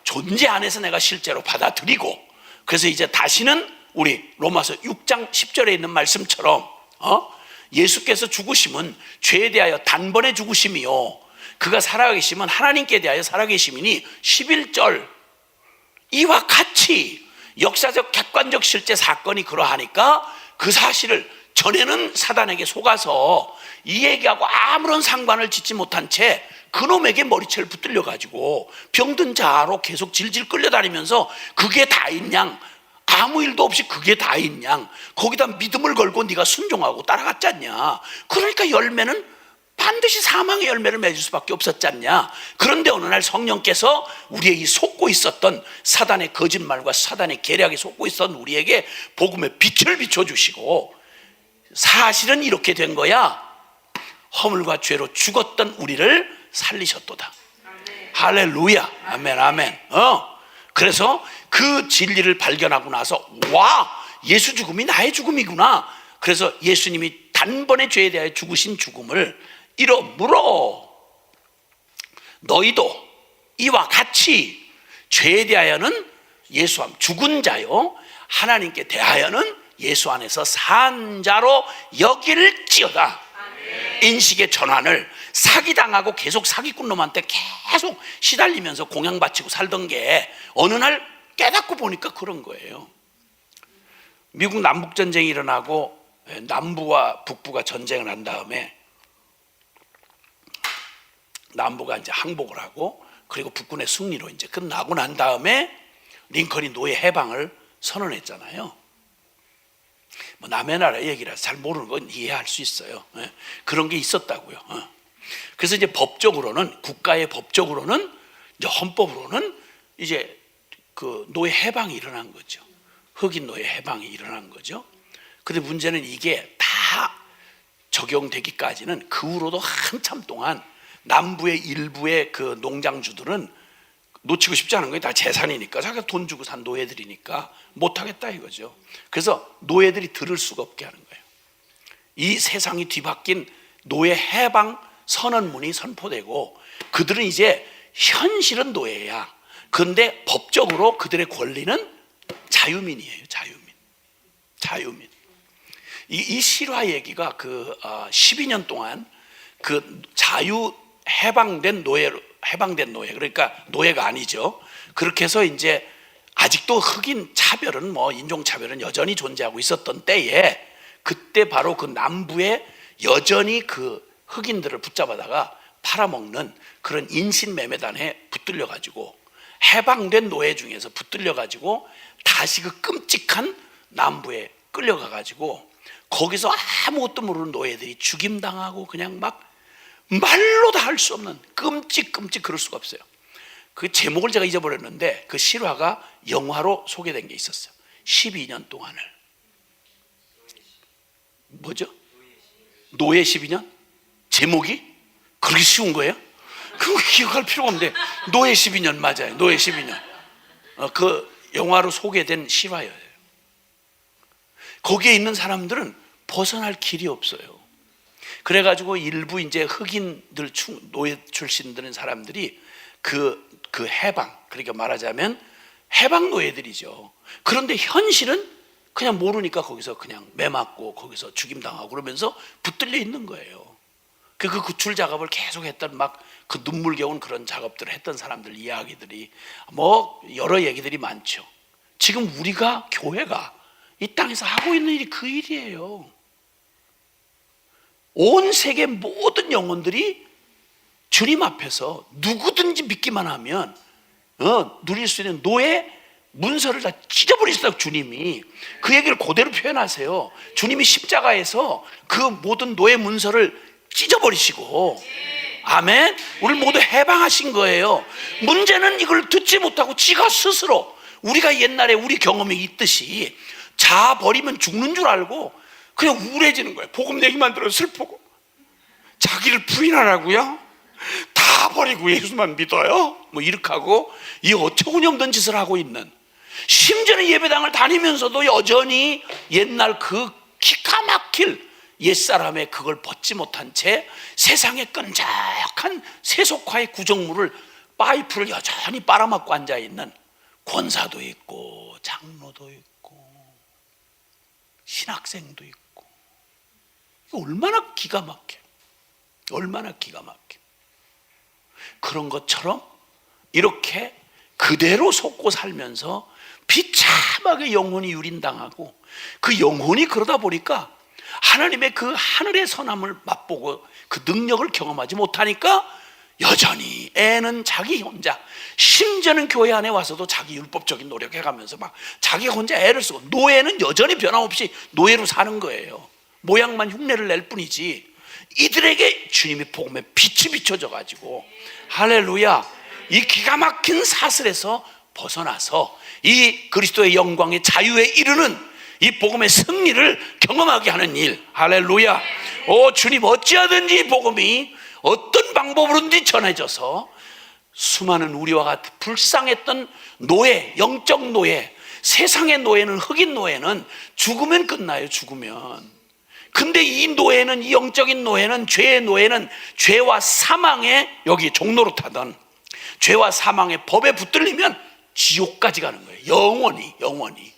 존재 안에서 내가 실제로 받아들이고, 그래서 이제 다시는 우리 로마서 6장 10절에 있는 말씀처럼 예수께서 죽으심은 죄에 대하여 단번에 죽으심이요 그가 살아계심은 하나님께 대하여 살아계심이니 11절 이와 같이 역사적 객관적 실제 사건이 그러하니까 그 사실을 전에는 사단에게 속아서 이 얘기하고 아무런 상관을 짓지 못한 채 그놈에게 머리채를 붙들려 가지고 병든 자로 계속 질질 끌려다니면서 그게 다인 양 아무 일도 없이 그게 다인 양 거기다 믿음을 걸고 네가 순종하고 따라갔지 않냐. 그러니까 열매는 반드시 사망의 열매를 맺을 수밖에 없었지 않냐. 그런데 어느 날 성령께서 우리의 이 속고 있었던 사단의 거짓말과 사단의 계략에 속고 있었던 우리에게 복음의 빛을 비춰주시고 사실은 이렇게 된 거야. 허물과 죄로 죽었던 우리를 살리셨도다. 아멘. 할렐루야. 아멘 아멘. 그래서 그 진리를 발견하고 나서 와 예수 죽음이 나의 죽음이구나. 그래서 예수님이 단번에 죄에 대하여 죽으신 죽음을 이러므로 너희도 이와 같이 죄에 대하여는 예수 죽은 자요 하나님께 대하여는 예수 안에서 산 자로 여길지어다. 인식의 전환을 사기당하고 계속 사기꾼 놈한테 계속 시달리면서 공양 바치고 살던 게 어느 날 깨닫고 보니까 그런 거예요. 미국 남북전쟁이 일어나고 남부와 북부가 전쟁을 한 다음에 남부가 이제 항복을 하고 그리고 북군의 승리로 이제 끝나고 난 다음에 링컨이 노예 해방을 선언했잖아요. 뭐 남의 나라 얘기라서 잘 모르는 건 이해할 수 있어요. 그런 게 있었다고요. 그래서 이제 법적으로는 국가의 법적으로는 이제 헌법으로는 이제 그 노예 해방이 일어난 거죠. 흑인 노예 해방이 일어난 거죠. 근데 문제는 이게 다 적용되기까지는 그 후로도 한참 동안 남부의 일부의 그 농장주들은 놓치고 싶지 않은 거예요. 다 재산이니까 자기가 돈 주고 산 노예들이니까 못하겠다 이거죠. 그래서 노예들이 들을 수가 없게 하는 거예요. 이 세상이 뒤바뀐 노예 해방 선언문이 선포되고 그들은 이제 현실은 노예야. 그런데 법적으로 그들의 권리는 자유민이에요. 자유민. 이 실화 얘기가 그 12년 동안 그 자유 해방된 노예 그러니까 노예가 아니죠. 그렇게 해서 이제 아직도 흑인 차별은 뭐 인종 차별은 여전히 존재하고 있었던 때에 그때 바로 그 남부에 여전히 그 흑인들을 붙잡아다가 팔아먹는 그런 인신매매단에 붙들려 가지고 해방된 노예 중에서 붙들려 가지고 다시 그 끔찍한 남부에 끌려가 가지고 거기서 아무것도 모르는 노예들이 죽임당하고 그냥 막 말로 다 할 수 없는 끔찍 그럴 수가 없어요. 그 제목을 제가 잊어버렸는데 그 실화가 영화로 소개된 게 있었어요. 12년 동안을. 뭐죠? 노예 12년? 제목이? 그렇게 쉬운 거예요? 그거 기억할 필요가 없는데 노예 12년 맞아요. 노예 12년. 그 영화로 소개된 실화예요. 거기에 있는 사람들은 벗어날 길이 없어요. 그래가지고 일부 이제 흑인들 노예 출신들은 사람들이 그 해방, 그러니까 말하자면 해방 노예들이죠. 그런데 현실은 그냥 모르니까 거기서 그냥 매 맞고 거기서 죽임당하고 그러면서 붙들려 있는 거예요. 그 구출 작업을 계속 했던 막 그 눈물겨운 그런 작업들을 했던 사람들 이야기들이 뭐 여러 얘기들이 많죠. 지금 우리가 교회가 이 땅에서 하고 있는 일이 그 일이에요. 온 세계 모든 영혼들이 주님 앞에서 누구든지 믿기만 하면 누릴 수 있는 노예 문서를 다 찢어버리셨다고 주님이 그 얘기를 그대로 표현하세요. 주님이 십자가에서 그 모든 노예 문서를 찢어버리시고 아멘. 우리를 모두 해방하신 거예요. 문제는 이걸 듣지 못하고 지가 스스로 우리가 옛날에 우리 경험이 있듯이 자 버리면 죽는 줄 알고 그냥 우울해지는 거예요. 복음 얘기만 들어도 슬프고 자기를 부인하라고요? 다 버리고 예수만 믿어요? 뭐 이렇게 하고 이 어처구니없는 짓을 하고 있는, 심지어는 예배당을 다니면서도 여전히 옛날 그 기가 막힐 옛사람의 그걸 벗지 못한 채 세상의 끈적한 세속화의 구정물을 파이프를 여전히 빨아먹고 앉아있는 권사도 있고 장로도 있고 신학생도 있고 얼마나 기가 막혀. 얼마나 기가 막혀. 그런 것처럼 이렇게 그대로 속고 살면서 비참하게 영혼이 유린당하고, 그 영혼이 그러다 보니까 하나님의 그 하늘의 선함을 맛보고 그 능력을 경험하지 못하니까 여전히 애는 자기 혼자, 심지어는 교회 안에 와서도 자기 율법적인 노력해가면서 막 자기 혼자 애를 쓰고, 노예는 여전히 변함없이 노예로 사는 거예요. 모양만 흉내를 낼 뿐이지. 이들에게 주님이 복음의 빛이 비춰져 가지고, 할렐루야, 이 기가 막힌 사슬에서 벗어나서 이 그리스도의 영광의 자유에 이르는 이 복음의 승리를 경험하게 하는 일. 할렐루야. 오 주님, 어찌하든지 이 복음이 어떤 방법으로든지 전해져서 수많은 우리와 같은 불쌍했던 노예, 영적 노예, 세상의 노예는, 흑인 노예는 죽으면 끝나요. 죽으면. 근데 이 노예는, 이 영적인 노예는, 죄의 노예는 죄와 사망의, 여기 종로로 타던 죄와 사망의 법에 붙들리면 지옥까지 가는 거예요. 영원히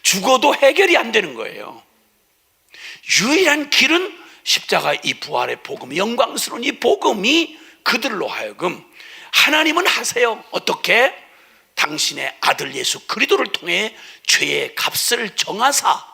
죽어도 해결이 안 되는 거예요. 유일한 길은 십자가, 이 부활의 복음, 영광스러운 이 복음이 그들로 하여금, 하나님은 하세요. 어떻게? 당신의 아들 예수 그리스도를 통해 죄의 값을 정하사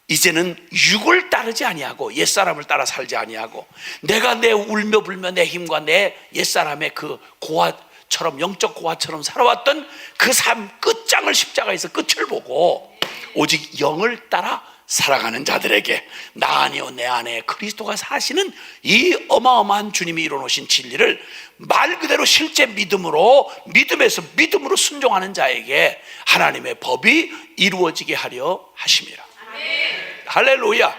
이제는 육을 따르지 아니하고 옛사람을 따라 살지 아니하고, 내가 내 울며 불며 내 힘과 내 옛사람의 그 고아처럼, 영적 고아처럼 살아왔던 그 삶 끝장을, 십자가에서 끝을 보고 오직 영을 따라 살아가는 자들에게 나 아니요 내 안에 그리스도가 사시는 이 어마어마한 주님이 이뤄놓으신 진리를 말 그대로 실제 믿음으로, 믿음으로 순종하는 자에게 하나님의 법이 이루어지게 하려 하심이라. 할렐루야.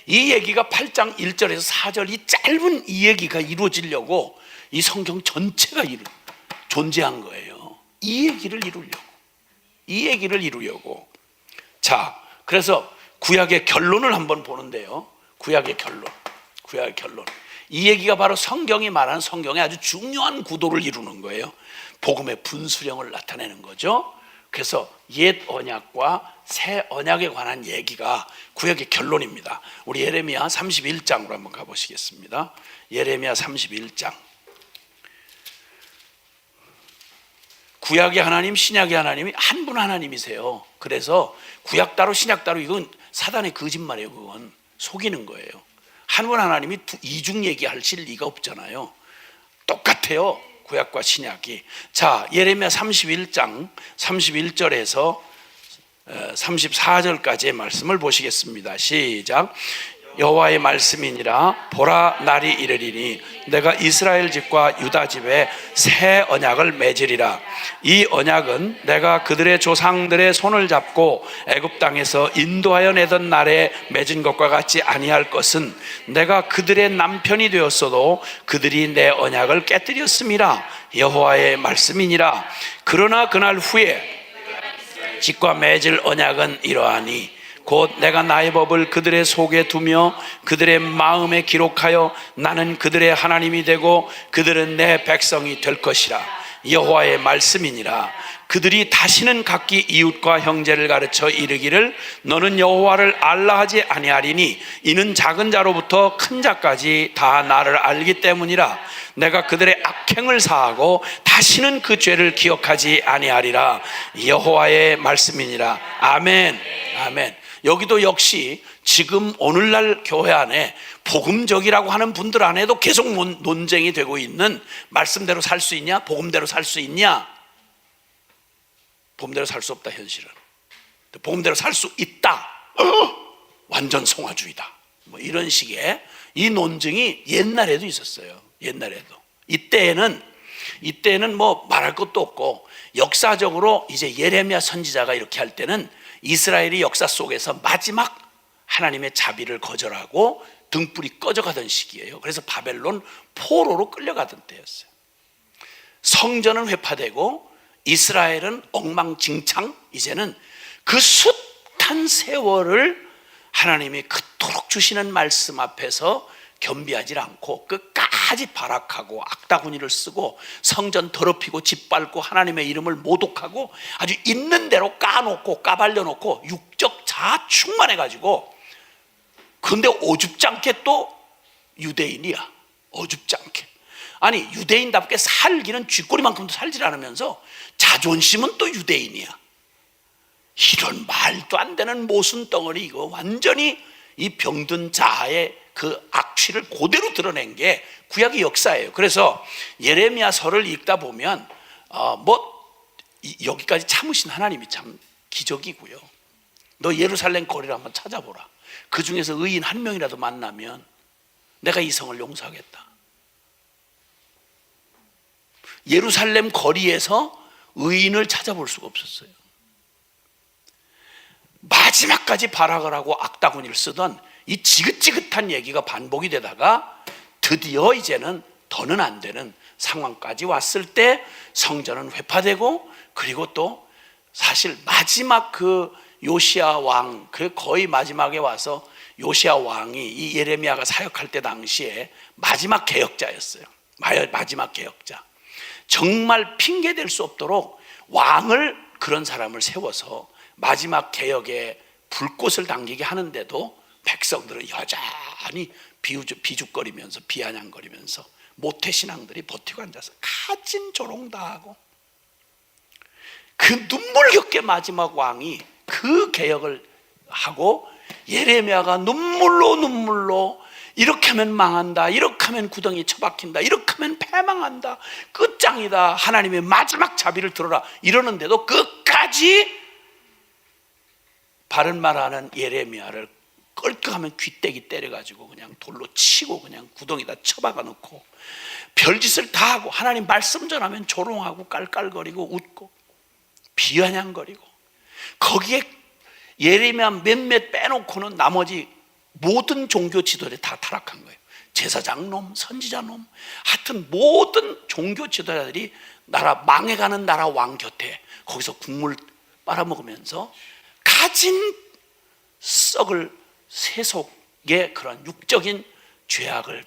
이 얘기가 8장 1절에서 4절, 이 짧은 이 얘기가 이루어지려고 이 성경 전체가 존재한 거예요. 이 얘기를 이루려고. 자, 그래서 구약의 결론을 한번 보는데요. 구약의 결론. 이 얘기가 바로 성경이 말하는 성경의 아주 중요한 구도를 이루는 거예요. 복음의 분수령을 나타내는 거죠. 그래서 옛 언약과 새 언약에 관한 얘기가 구약의 결론입니다. 우리 예레미야 31장으로 한번 가보시겠습니다. 예레미야 31장. 구약의 하나님, 신약의 하나님이 한 분 하나님이세요. 그래서 구약 따로 신약 따로, 이건 사단의 거짓말이에요. 그건 속이는 거예요. 한 분 하나님이 이중 얘기하실 리가 없잖아요. 똑같아요, 구약과 신약이. 자, 예레미야 31장 31절에서 34절까지의 말씀을 보시겠습니다. 시작. 여호와의 말씀이니라. 보라, 날이 이르리니 내가 이스라엘 집과 유다 집에 새 언약을 맺으리라. 이 언약은 내가 그들의 조상들의 손을 잡고 애굽 땅에서 인도하여 내던 날에 맺은 것과 같지 아니할 것은, 내가 그들의 남편이 되었어도 그들이 내 언약을 깨뜨렸음이라. 여호와의 말씀이니라. 그러나 그날 후에 집과 맺을 언약은 이러하니 곧 내가 나의 법을 그들의 속에 두며 그들의 마음에 기록하여 나는 그들의 하나님이 되고 그들은 내 백성이 될 것이라. 여호와의 말씀이니라. 그들이 다시는 각기 이웃과 형제를 가르쳐 이르기를 너는 여호와를 알라 하지 아니하리니 이는 작은 자로부터 큰 자까지 다 나를 알기 때문이라. 내가 그들의 악행을 사하고 다시는 그 죄를 기억하지 아니하리라. 여호와의 말씀이니라. 아멘. 아멘. 여기도 역시 지금 오늘날 교회 안에 복음적이라고 하는 분들 안에도 계속 논쟁이 되고 있는, 말씀대로 살 수 있냐? 복음대로 살 수 있냐? 복음대로 살 수 없다, 현실은. 복음대로 살 수 있다, 완전 성화주의다, 뭐 이런 식의 이 논쟁이 옛날에도 있었어요. 옛날에도. 이때는 뭐 말할 것도 없고, 역사적으로 이제 예레미야 선지자가 이렇게 할 때는 이스라엘이 역사 속에서 마지막 하나님의 자비를 거절하고 등불이 꺼져가던 시기예요. 그래서 바벨론 포로로 끌려가던 때였어요. 성전은 회파되고 이스라엘은 엉망진창. 이제는 그 숱한 세월을 하나님이 그토록 주시는 말씀 앞에서 겸비하지 않고 끝까지 발악하고 악다구니를 쓰고 성전 더럽히고 짓밟고 하나님의 이름을 모독하고 아주 있는 대로 까놓고 까발려놓고 육적 자아 충만해가지고 그런데 어줍지 않게 또 유대인이야. 어줍지 않게. 아니 유대인답게 살기는 쥐꼬리만큼도 살질 않으면서 자존심은 또 유대인이야. 이런 말도 안 되는 모순 덩어리, 이거 완전히 이 병든 자아의 그 악취를 그대로 드러낸 게 구약의 역사예요. 그래서 예레미야서를 읽다 보면 여기까지 참으신 하나님이 참 기적이고요. 너 예루살렘 거리를 한번 찾아보라. 그 중에서 의인 한 명이라도 만나면 내가 이 성을 용서하겠다. 예루살렘 거리에서 의인을 찾아볼 수가 없었어요. 마지막까지 발악을 하고 악다구니를 쓰던 이 지긋지긋한 얘기가 반복이 되다가 드디어 이제는 더는 안 되는 상황까지 왔을 때 성전은 회파되고, 그리고 또 사실 마지막 그 요시야 왕, 그 거의 마지막에 와서 요시야 왕이 이 예레미야가 사역할 때 당시에 마지막 개혁자였어요. 마지막 개혁자. 정말 핑계댈 수 없도록 왕을, 그런 사람을 세워서 마지막 개혁에 불꽃을 당기게 하는데도 백성들은 여전히 비죽거리면서 비아냥거리면서 모태신앙들이 버티고 앉아서 가진 조롱당하고, 그 눈물겹게 마지막 왕이 그 개혁을 하고 예레미야가 눈물로 이렇게 하면 망한다, 이렇게 하면 구덩이 처박힌다, 이렇게 하면 패망한다, 끝장이다, 하나님의 마지막 자비를 들어라 이러는데도 끝까지 바른 말하는 예레미야를 껄끄하면 귀때기 때려가지고 그냥 돌로 치고 그냥 구덩이다 처박아 놓고 별짓을 다 하고, 하나님 말씀 전하면 조롱하고 깔깔거리고 웃고 비아냥거리고, 거기에 예레미야 몇몇 빼놓고는 나머지 모든 종교 지도자들이 다 타락한 거예요. 제사장 놈, 선지자 놈, 하여튼 모든 종교 지도자들이 망해가는 나라 왕 곁에 거기서 국물 빨아먹으면서 가진 썩을 세속의 그런 육적인 죄악을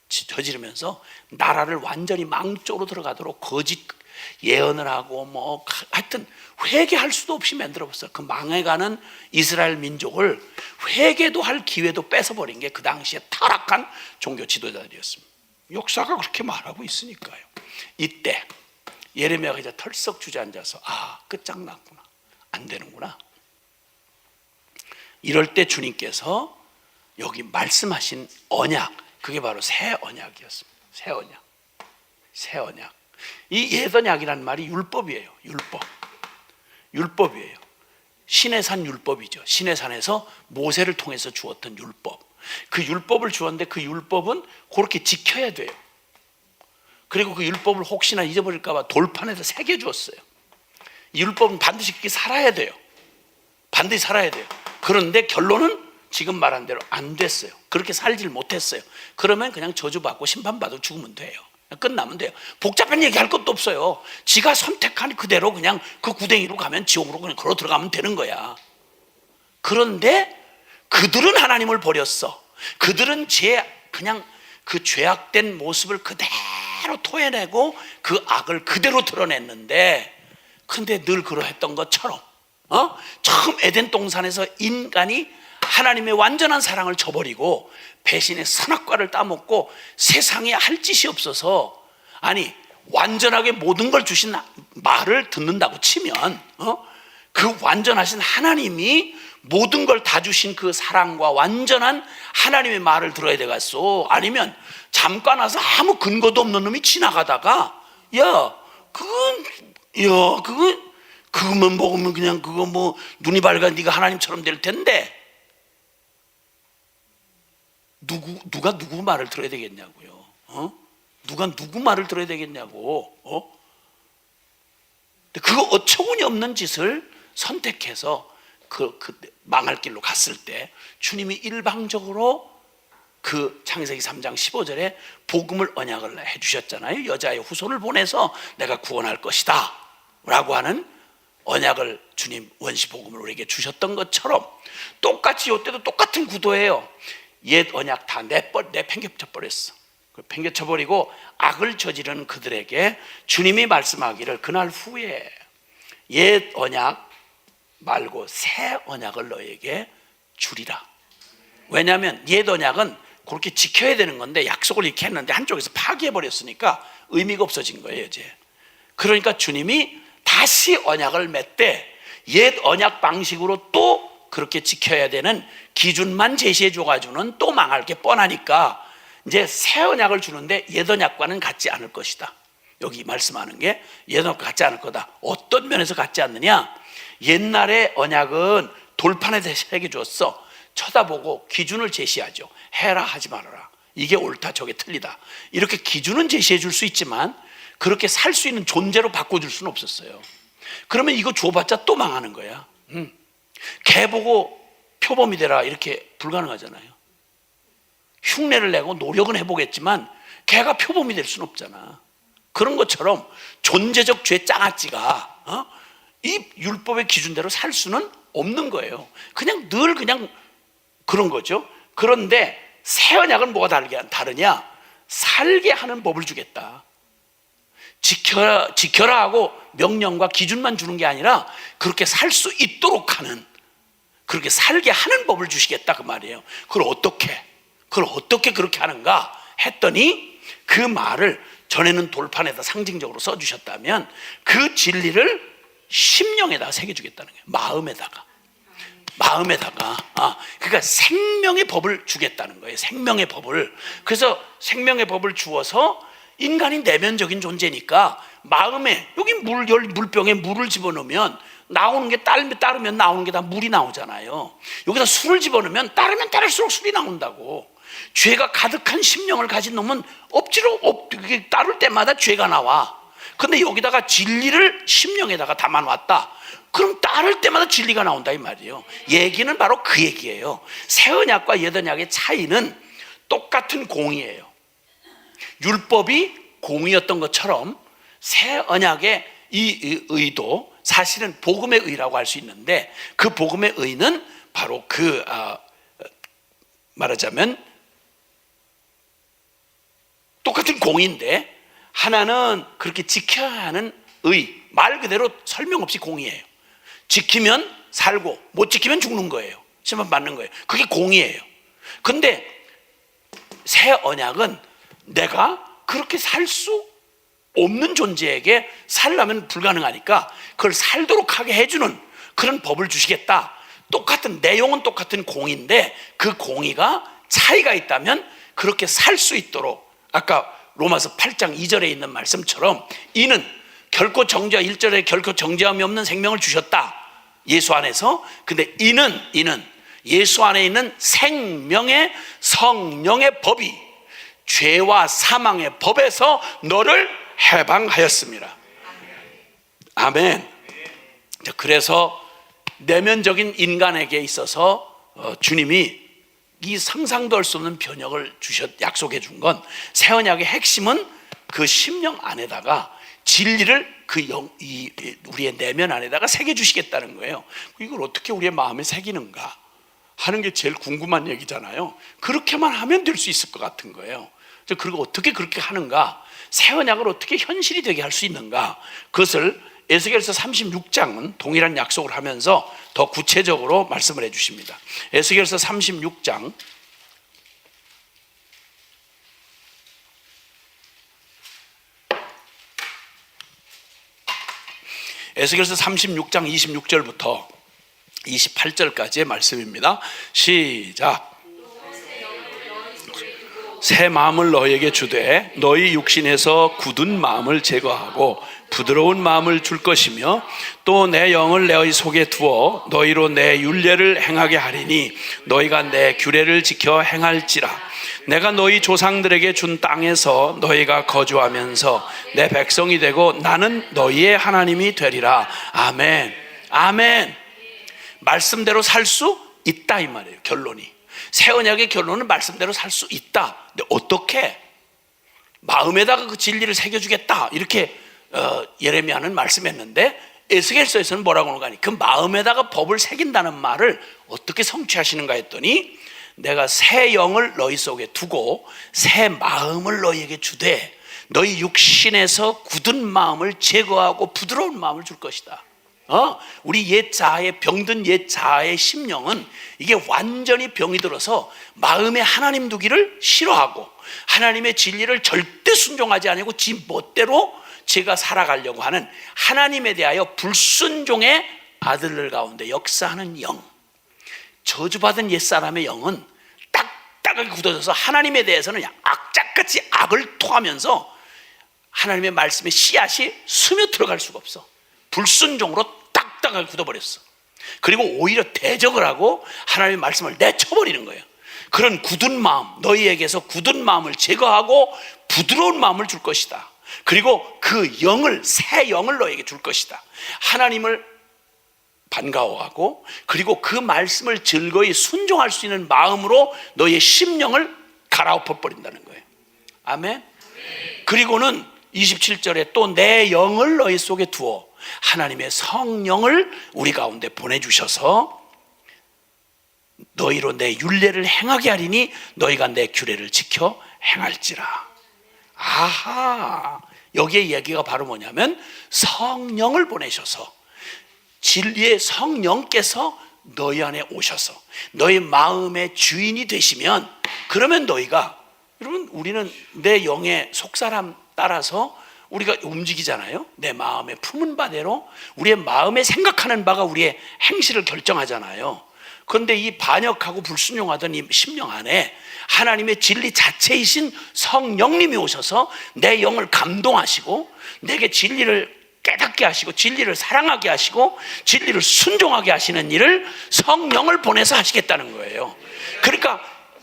저지르면서 나라를 완전히 망조로 들어가도록 거짓 예언을 하고 하여튼 회개할 수도 없이 만들어봤어요. 그 망해가는 이스라엘 민족을 회개도 할 기회도 뺏어버린 게 그 당시에 타락한 종교 지도자들이었습니다. 역사가 그렇게 말하고 있으니까요. 이때 예레미야가 이제 털썩 주저앉아서 끝장났구나, 안 되는구나. 이럴 때 주님께서 여기 말씀하신 언약, 그게 바로 새 언약이었습니다. 새 언약. 이 옛 언약이라는 말이 율법이에요. 율법이에요. 시내산 율법이죠. 시내산에서 모세를 통해서 주었던 율법. 그 율법을 주었는데 그 율법은 그렇게 지켜야 돼요. 그리고 그 율법을 혹시나 잊어버릴까 봐 돌판에다 새겨 주었어요. 이 율법은 반드시 그렇게 살아야 돼요. 반드시 살아야 돼요. 그런데 결론은 지금 말한 대로 안 됐어요. 그렇게 살질 못했어요. 그러면 그냥 저주받고 심판받고 죽으면 돼요. 끝나면 돼요. 복잡한 얘기할 것도 없어요. 지가 선택한 그대로 그냥 그 구덩이로 가면 지옥으로 그냥 걸어 들어가면 되는 거야. 그런데 그들은 하나님을 버렸어. 그들은 그냥 그 죄악된 모습을 그대로 토해내고 그 악을 그대로 드러냈는데, 근데 늘 그러했던 것처럼 처음 에덴 동산에서 인간이 하나님의 완전한 사랑을 저버리고 배신의 선악과를 따먹고 세상에 할 짓이 없어서, 아니 완전하게 모든 걸 주신 말을 듣는다고 치면 그 완전하신 하나님이 모든 걸 다 주신 그 사랑과 완전한 하나님의 말을 들어야 되겠어. 아니면 잠깐 와서 아무 근거도 없는 놈이 지나가다가 그거만 먹으면 그냥 그거 눈이 밝아 네가 하나님처럼 될 텐데, 누가 누구 말을 들어야 되겠냐고요. 누가 누구 말을 들어야 되겠냐고. 그 어처구니 없는 짓을 선택해서 그 망할 길로 갔을 때 주님이 일방적으로 그 창세기 3장 15절에 복음을 언약을 해주셨잖아요. 여자의 후손을 보내서 내가 구원할 것이다 라고 하는 언약을 주님 원시 복음을 우리에게 주셨던 것처럼 똑같이 이때도 똑같은 구도예요. 옛 언약 다 내팽개쳐 버렸어. 팽개쳐 버리고 악을 저지르는 그들에게 주님이 말씀하기를 그날 후에 옛 언약 말고 새 언약을 너에게 주리라. 왜냐하면 옛 언약은 그렇게 지켜야 되는 건데 약속을 이렇게 했는데 한쪽에서 파기해 버렸으니까 의미가 없어진 거예요 이제. 그러니까 주님이 다시 언약을 맺되 옛 언약 방식으로 또 그렇게 지켜야 되는 기준만 제시해 줘가지고는 또 망할 게 뻔하니까 이제 새 언약을 주는데 옛 언약과는 같지 않을 것이다. 여기 말씀하는 게 옛 언약과 같지 않을 거다. 어떤 면에서 같지 않느냐? 옛날의 언약은 돌판에 새겨 줬어. 쳐다보고 기준을 제시하죠. 해라 하지 말아라. 이게 옳다 저게 틀리다. 이렇게 기준은 제시해 줄 수 있지만 그렇게 살 수 있는 존재로 바꿔줄 수는 없었어요. 그러면 이거 줘봤자 또 망하는 거야. 개 보고 표범이 되라 이렇게 불가능하잖아요. 흉내를 내고 노력은 해보겠지만 개가 표범이 될 수는 없잖아. 그런 것처럼 존재적 죄 장아찌가 이 율법의 기준대로 살 수는 없는 거예요. 그냥 늘 그냥 그런 거죠. 그런데 새 언약은 뭐가 다르냐? 살게 하는 법을 주겠다. 지켜라 하고 명령과 기준만 주는 게 아니라 그렇게 살 수 있도록 하는, 그렇게 살게 하는 법을 주시겠다 그 말이에요. 그걸 어떻게 그렇게 하는가 했더니 그 말을 전에는 돌판에다 상징적으로 써주셨다면 그 진리를 심령에다가 새겨주겠다는 거예요. 마음에다가 그러니까 생명의 법을 주겠다는 거예요. 생명의 법을. 그래서 생명의 법을 주어서 인간이 내면적인 존재니까 마음에 여기 물병에 물을 집어넣으면 나오는 게 따르면 나오는 게 다 물이 나오잖아요. 여기다 술을 집어넣으면 따르면 따를수록 술이 나온다고. 죄가 가득한 심령을 가진 놈은 따를 때마다 죄가 나와. 근데 여기다가 진리를 심령에다가 담아놨다. 그럼 따를 때마다 진리가 나온다 이 말이에요. 얘기는 바로 그 얘기예요. 새 언약과 옛 언약의 차이는 똑같은 공이에요. 율법이 공이었던 것처럼 새 언약의 이 의도 사실은 복음의 의라고 할 수 있는데 그 복음의 의는 바로 말하자면 똑같은 공인데 하나는 그렇게 지켜야 하는 의, 말 그대로 설명 없이 공이에요. 지키면 살고 못 지키면 죽는 거예요. 심판 받는 거예요. 그게 공이에요. 근데 새 언약은 내가 그렇게 살 수 없는 존재에게 살려면 불가능하니까 그걸 살도록 하게 해주는 그런 법을 주시겠다. 똑같은 내용은 똑같은 공인데 그 공의가 차이가 있다면 그렇게 살 수 있도록 아까 로마서 8장 2절에 있는 말씀처럼 이는 결코 정죄 1절에 결코 정죄함이 없는 생명을 주셨다. 예수 안에서. 근데 이는 예수 안에 있는 생명의 성령의 법이 죄와 사망의 법에서 너를 해방하였습니다. 아멘. 그래서 내면적인 인간에게 있어서 주님이 이 상상도 할 수 없는 변혁을 약속해 준 건 새 언약의 핵심은 그 심령 안에다가 진리를 우리의 내면 안에다가 새겨 주시겠다는 거예요. 이걸 어떻게 우리의 마음에 새기는가 하는 게 제일 궁금한 얘기잖아요. 그렇게만 하면 될 수 있을 것 같은 거예요. 그리고 어떻게 그렇게 하는가, 새 언약을 어떻게 현실이 되게 할 수 있는가, 그것을 에스겔서 36장은 동일한 약속을 하면서 더 구체적으로 말씀을 해주십니다. 에스겔서 36장 에스겔서 36장 26절부터 28절까지의 말씀입니다. 시작. 새 마음을 너희에게 주되 너희 육신에서 굳은 마음을 제거하고 부드러운 마음을 줄 것이며 또 내 영을 너희 속에 두어 너희로 내 율례를 행하게 하리니 너희가 내 규례를 지켜 행할지라. 내가 너희 조상들에게 준 땅에서 너희가 거주하면서 내 백성이 되고 나는 너희의 하나님이 되리라. 아멘. 아멘. 말씀대로 살 수 있다 이 말이에요. 결론이. 새 언약의 결론은 말씀대로 살 수 있다. 근데 어떻게? 마음에다가 그 진리를 새겨주겠다 이렇게 예레미야는 말씀했는데 에스겔서에서는 뭐라고 하는가 하니 그 마음에다가 법을 새긴다는 말을 어떻게 성취하시는가 했더니 내가 새 영을 너희 속에 두고 새 마음을 너희에게 주되 너희 육신에서 굳은 마음을 제거하고 부드러운 마음을 줄 것이다. 우리 옛 자아의 병든 옛 자아의 심령은 이게 완전히 병이 들어서 마음에 하나님 두기를 싫어하고 하나님의 진리를 절대 순종하지 않고 지 멋대로 제가 살아가려고 하는 하나님에 대하여 불순종의 아들들 가운데 역사하는 영, 저주받은 옛사람의 영은 딱딱하게 굳어져서 하나님에 대해서는 악착같이 악을 토하면서 하나님의 말씀의 씨앗이 스며들어갈 수가 없어. 불순종으로 딱딱하게 굳어버렸어. 그리고 오히려 대적을 하고 하나님의 말씀을 내쳐버리는 거예요. 그런 굳은 마음, 너희에게서 굳은 마음을 제거하고 부드러운 마음을 줄 것이다. 그리고 그 영을, 새 영을 너에게 줄 것이다. 하나님을 반가워하고 그리고 그 말씀을 즐거이 순종할 수 있는 마음으로 너의 심령을 갈아엎어 버린다는 거예요. 아멘. 그리고는 27절에 또 내 영을 너희 속에 두어 하나님의 성령을 우리 가운데 보내주셔서 너희로 내 율례를 행하게 하리니 너희가 내 규례를 지켜 행할지라. 아하, 여기에 얘기가 바로 뭐냐면 성령을 보내셔서 진리의 성령께서 너희 안에 오셔서 너희 마음의 주인이 되시면, 그러면 너희가, 여러분 우리는 내 영의 속사람 따라서 우리가 움직이잖아요. 내 마음에 품은 바대로 우리의 마음에 생각하는 바가 우리의 행실을 결정하잖아요. 그런데 이 반역하고 불순종하던 이 심령 안에 하나님의 진리 자체이신 성령님이 오셔서 내 영을 감동하시고 내게 진리를 깨닫게 하시고 진리를 사랑하게 하시고 진리를 순종하게 하시는 일을 성령을 보내서 하시겠다는 거예요. 그러니까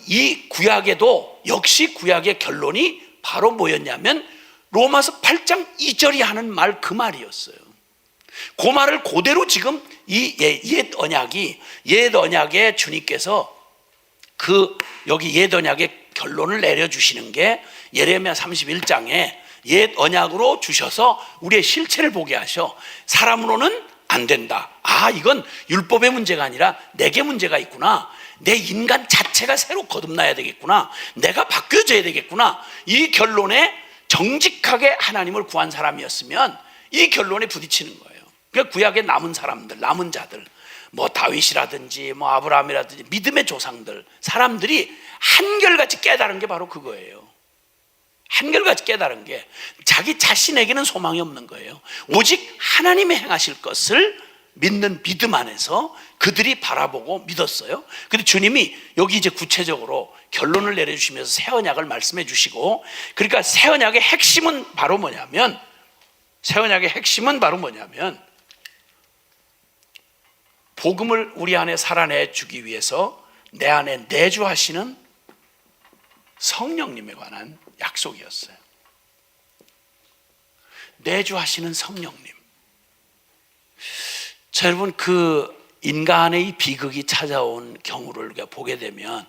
이 구약에도 역시 구약의 결론이 바로 뭐였냐면 로마서 8장 2절이 하는 말, 그 말이었어요. 그 말을 그대로 지금 이 옛 언약에 주님께서 여기 옛 언약의 결론을 내려주시는 게 예레미야 31장에 옛 언약으로 주셔서 우리의 실체를 보게 하셔. 사람으로는 안 된다. 아, 이건 율법의 문제가 아니라 내게 문제가 있구나. 내 인간 자체가 새로 거듭나야 되겠구나. 내가 바뀌어져야 되겠구나. 이 결론에 정직하게 하나님을 구한 사람이었으면 이 결론에 부딪히는 거예요. 그러니까 구약에 남은 사람들, 남은 자들, 뭐 다윗이라든지 뭐 아브라함이라든지 믿음의 조상들, 사람들이 한결같이 깨달은 게 바로 그거예요. 한결같이 깨달은 게 자기 자신에게는 소망이 없는 거예요. 오직 하나님이 행하실 것을 믿는 믿음 안에서 그들이 바라보고 믿었어요. 근데 주님이 여기 이제 구체적으로 결론을 내려주시면서 새 언약을 말씀해 주시고, 그러니까 새 언약의 핵심은 바로 뭐냐면 복음을 우리 안에 살아내 주기 위해서 내 안에 내주하시는 성령님에 관한 약속이었어요. 내주하시는 성령님. 자, 여러분, 그 인간의 이 비극이 찾아온 경우를 우리가 보게 되면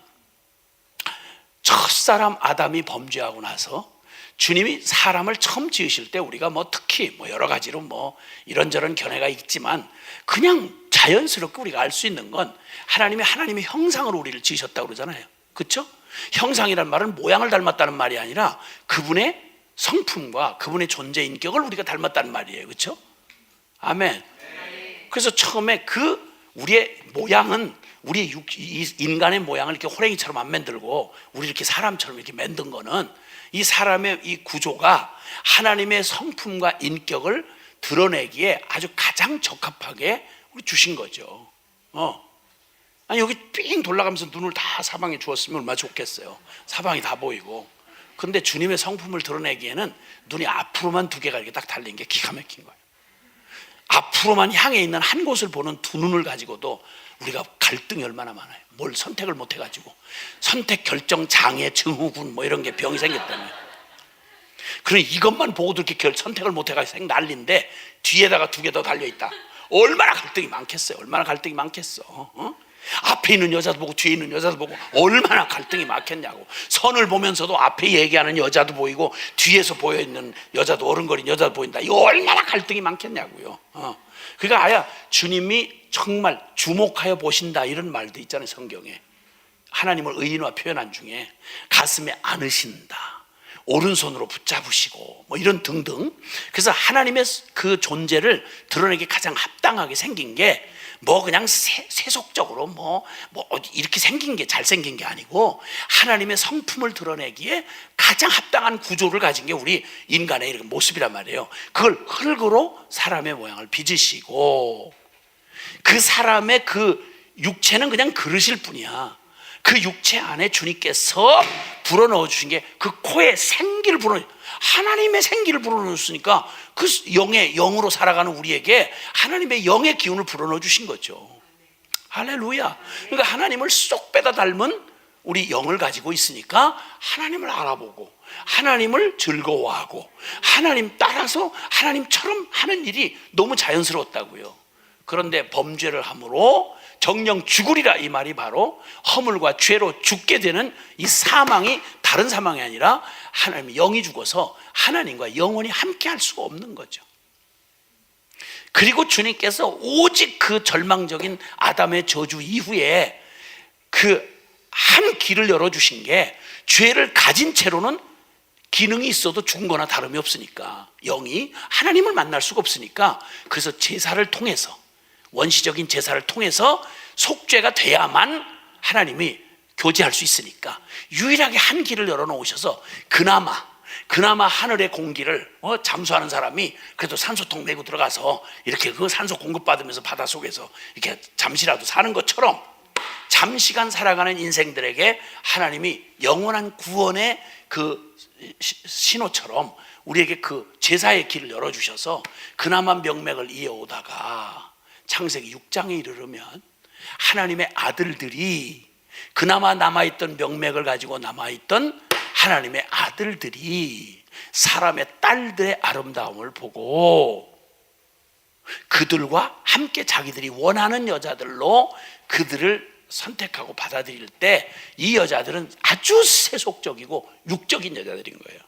첫사람 아담이 범죄하고 나서 주님이 사람을 처음 지으실 때 우리가 뭐 특히 뭐 여러 가지로 뭐 이런저런 견해가 있지만 그냥 자연스럽게 우리가 알 수 있는 건 하나님의 형상으로 우리를 지으셨다고 그러잖아요. 그렇죠? 형상이란 말은 모양을 닮았다는 말이 아니라 그분의 성품과 그분의 존재 인격을 우리가 닮았다는 말이에요. 그렇죠? 아멘. 그래서 처음에 우리의 모양은 우리 인간의 모양을 이렇게 호랭이처럼 안 만들고 우리 이렇게 사람처럼 이렇게 만든 거는 이 사람의 이 구조가 하나님의 성품과 인격을 드러내기에 아주 가장 적합하게 우리 주신 거죠. 아니 여기 삥 돌아가면서 눈을 다 사방에 주었으면 얼마나 좋겠어요. 사방이 다 보이고. 근데 주님의 성품을 드러내기에는 눈이 앞으로만 두 개가 이렇게 딱 달린 게 기가 막힌 거예요. 앞으로만 향해 있는 한 곳을 보는 두 눈을 가지고도 우리가 갈등이 얼마나 많아요. 뭘 선택을 못 해가지고 선택 결정 장애 증후군 뭐 이런 게 병이 생겼다며. 그럼 이것만 보고도 이렇게 선택을 못 해가지고 난리인데 뒤에다가 두 개 더 달려있다. 얼마나 갈등이 많겠어요. 얼마나 갈등이 많겠어. 앞에 있는 여자도 보고 뒤에 있는 여자도 보고 얼마나 갈등이 많겠냐고. 선을 보면서도 앞에 얘기하는 여자도 보이고 뒤에서 보여있는 여자도 어른거린 여자도 보인다. 이거 얼마나 갈등이 많겠냐고요. 그러니까 아야 주님이 정말 주목하여 보신다 이런 말도 있잖아요. 성경에 하나님을 의인화 표현한 중에 가슴에 안으신다. 오른손으로 붙잡으시고 뭐 이런 등등. 그래서 하나님의 그 존재를 드러내기 가장 합당하게 생긴 게 뭐 그냥 세속적으로 뭐 이렇게 생긴 게 잘생긴 게 아니고 하나님의 성품을 드러내기에 가장 합당한 구조를 가진 게 우리 인간의 이런 모습이란 말이에요. 그걸 흙으로 사람의 모양을 빚으시고 그 사람의 그 육체는 그냥 그릇일 뿐이야. 그 육체 안에 주님께서 불어넣어 주신 게 그 코에 생기를 하나님의 생기를 불어넣었으니까 그 영으로 살아가는 우리에게 하나님의 영의 기운을 불어넣어 주신 거죠. 할렐루야. 그러니까 하나님을 쏙 빼다 닮은 우리 영을 가지고 있으니까 하나님을 알아보고 하나님을 즐거워하고 하나님 따라서 하나님처럼 하는 일이 너무 자연스러웠다고요. 그런데 범죄를 함으로 정령 죽으리라, 이 말이 바로 허물과 죄로 죽게 되는 이 사망이 다른 사망이 아니라 하나님의 영이 죽어서 하나님과 영원히 함께 할 수가 없는 거죠. 그리고 주님께서 오직 그 절망적인 아담의 저주 이후에 그 한 길을 열어주신 게 죄를 가진 채로는 기능이 있어도 죽은 거나 다름이 없으니까, 영이 하나님을 만날 수가 없으니까, 그래서 제사를 통해서, 원시적인 제사를 통해서 속죄가 돼야만 하나님이 교제할 수 있으니까 유일하게 한 길을 열어놓으셔서 그나마 하늘의 공기를 잠수하는 사람이 그래도 산소통 메고 들어가서 이렇게 그 산소 공급받으면서 바닷속에서 이렇게 잠시라도 사는 것처럼 잠시간 살아가는 인생들에게 하나님이 영원한 구원의 그 신호처럼 우리에게 그 제사의 길을 열어주셔서 그나마 명맥을 이어오다가 창세기 6장에 이르르면 하나님의 아들들이, 그나마 남아있던 명맥을 가지고 남아있던 하나님의 아들들이 사람의 딸들의 아름다움을 보고 그들과 함께 자기들이 원하는 여자들로 그들을 선택하고 받아들일 때 이 여자들은 아주 세속적이고 육적인 여자들인 거예요.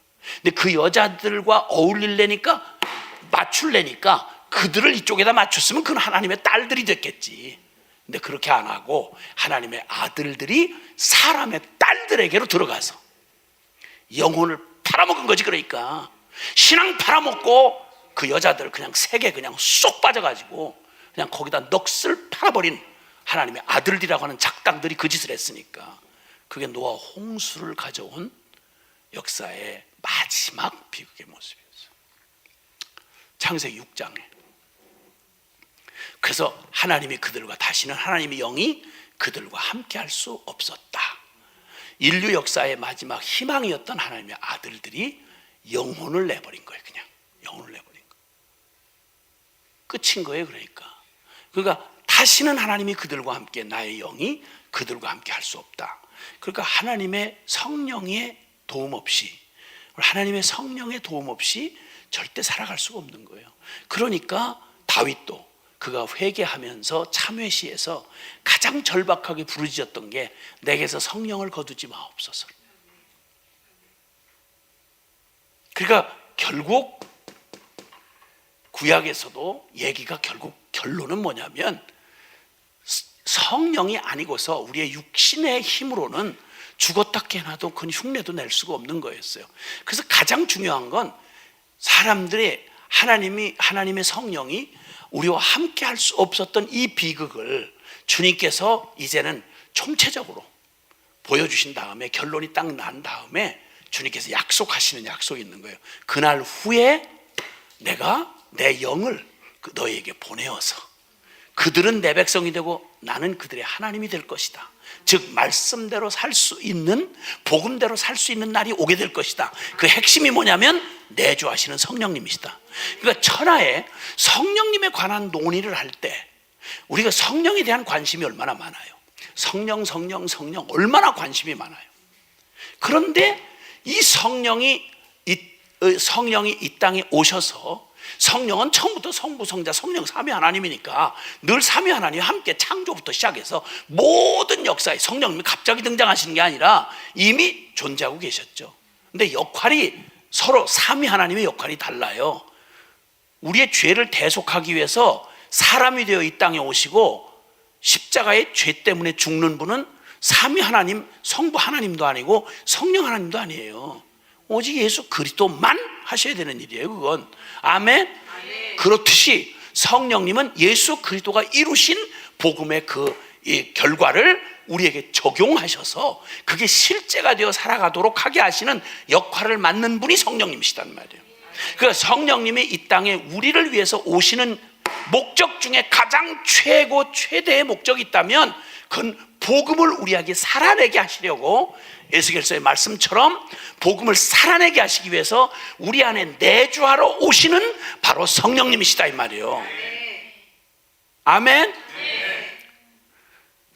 근데 그 여자들과 어울리려니까, 맞출려니까 그들을 이쪽에다 맞췄으면 그건 하나님의 딸들이 됐겠지. 근데 그렇게 안 하고 하나님의 아들들이 사람의 딸들에게로 들어가서 영혼을 팔아먹은 거지. 그러니까 신앙 팔아먹고 그 여자들 그냥 세계 그냥 쏙 빠져가지고 그냥 거기다 넋을 팔아버린 하나님의 아들들이라고 하는 작당들이 그 짓을 했으니까 그게 노아 홍수를 가져온 역사의 마지막 비극의 모습이었어요. 창세기 6장에. 그래서 하나님이 그들과, 다시는 하나님의 영이 그들과 함께 할 수 없었다. 인류 역사의 마지막 희망이었던 하나님의 아들들이 영혼을 내버린 거예요. 그냥 영혼을 내버린 거예요. 끝인 거예요. 그러니까 다시는 하나님이 그들과 함께, 나의 영이 그들과 함께 할 수 없다. 그러니까 하나님의 성령의 도움 없이, 하나님의 성령의 도움 없이 절대 살아갈 수가 없는 거예요. 그러니까 다윗도 그가 회개하면서 참회시에서 가장 절박하게 부르짖었던 게 내게서 성령을 거두지 마옵소서. 그러니까 결국 구약에서도 얘기가 결국 결론은 뭐냐면 성령이 아니고서 우리의 육신의 힘으로는 죽었다 깨나도 그 흉내도 낼 수가 없는 거였어요. 그래서 가장 중요한 건 사람들의 하나님의 성령이 우리와 함께 할 수 없었던 이 비극을 주님께서 이제는 총체적으로 보여주신 다음에, 결론이 딱 난 다음에 주님께서 약속하시는 약속이 있는 거예요. 그날 후에 내가 내 영을 너희에게 보내어서 그들은 내 백성이 되고 나는 그들의 하나님이 될 것이다. 즉 말씀대로 살 수 있는, 복음대로 살 수 있는 날이 오게 될 것이다. 그 핵심이 뭐냐면 내주하시는 성령님이시다. 그러니까 천하에 성령님에 관한 논의를 할 때 우리가 성령에 대한 관심이 얼마나 많아요. 성령 얼마나 관심이 많아요. 그런데 이 성령이 이 땅에 오셔서, 성령은 처음부터 성부, 성자, 성령 삼위 하나님이니까 늘 삼위 하나님이 함께 창조부터 시작해서 모든 역사에 성령님이 갑자기 등장하시는 게 아니라 이미 존재하고 계셨죠. 근데 역할이 서로 삼위 하나님의 역할이 달라요. 우리의 죄를 대속하기 위해서 사람이 되어 이 땅에 오시고 십자가의 죄 때문에 죽는 분은 삼위 하나님, 성부 하나님도 아니고 성령 하나님도 아니에요. 오직 예수 그리스도만 하셔야 되는 일이에요. 그건 아멘. 그렇듯이 성령님은 예수 그리스도가 이루신 복음의 이 결과를 우리에게 적용하셔서 그게 실제가 되어 살아가도록 하게 하시는 역할을 맡는 분이 성령님이시단 말이에요. 그러니까 성령님이 이 땅에 우리를 위해서 오시는 목적 중에 가장 최대의 목적이 있다면 그건 복음을 우리에게 살아내게 하시려고, 에스겔서의 말씀처럼 복음을 살아내게 하시기 위해서 우리 안에 내주하러 오시는 바로 성령님이시다 이 말이에요. 아멘.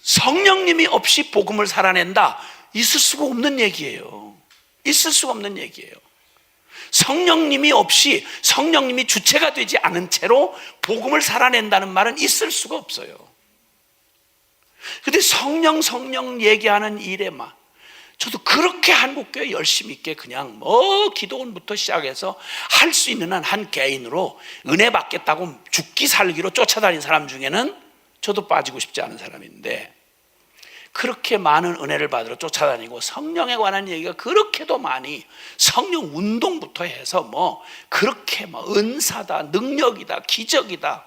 성령님이 없이 복음을 살아낸다, 있을 수가 없는 얘기예요. 있을 수가 없는 얘기예요. 성령님이 없이, 성령님이 주체가 되지 않은 채로 복음을 살아낸다는 말은 있을 수가 없어요. 근데 성령 얘기하는 일에만, 저도 그렇게 한국교회 열심히 있게 그냥 기도원부터 시작해서 할 수 있는 한 개인으로 은혜 받겠다고 죽기 살기로 쫓아다닌 사람 중에는 저도 빠지고 싶지 않은 사람인데, 그렇게 많은 은혜를 받으러 쫓아다니고 성령에 관한 얘기가 그렇게도 많이, 성령 운동부터 해서 그렇게 은사다, 능력이다, 기적이다,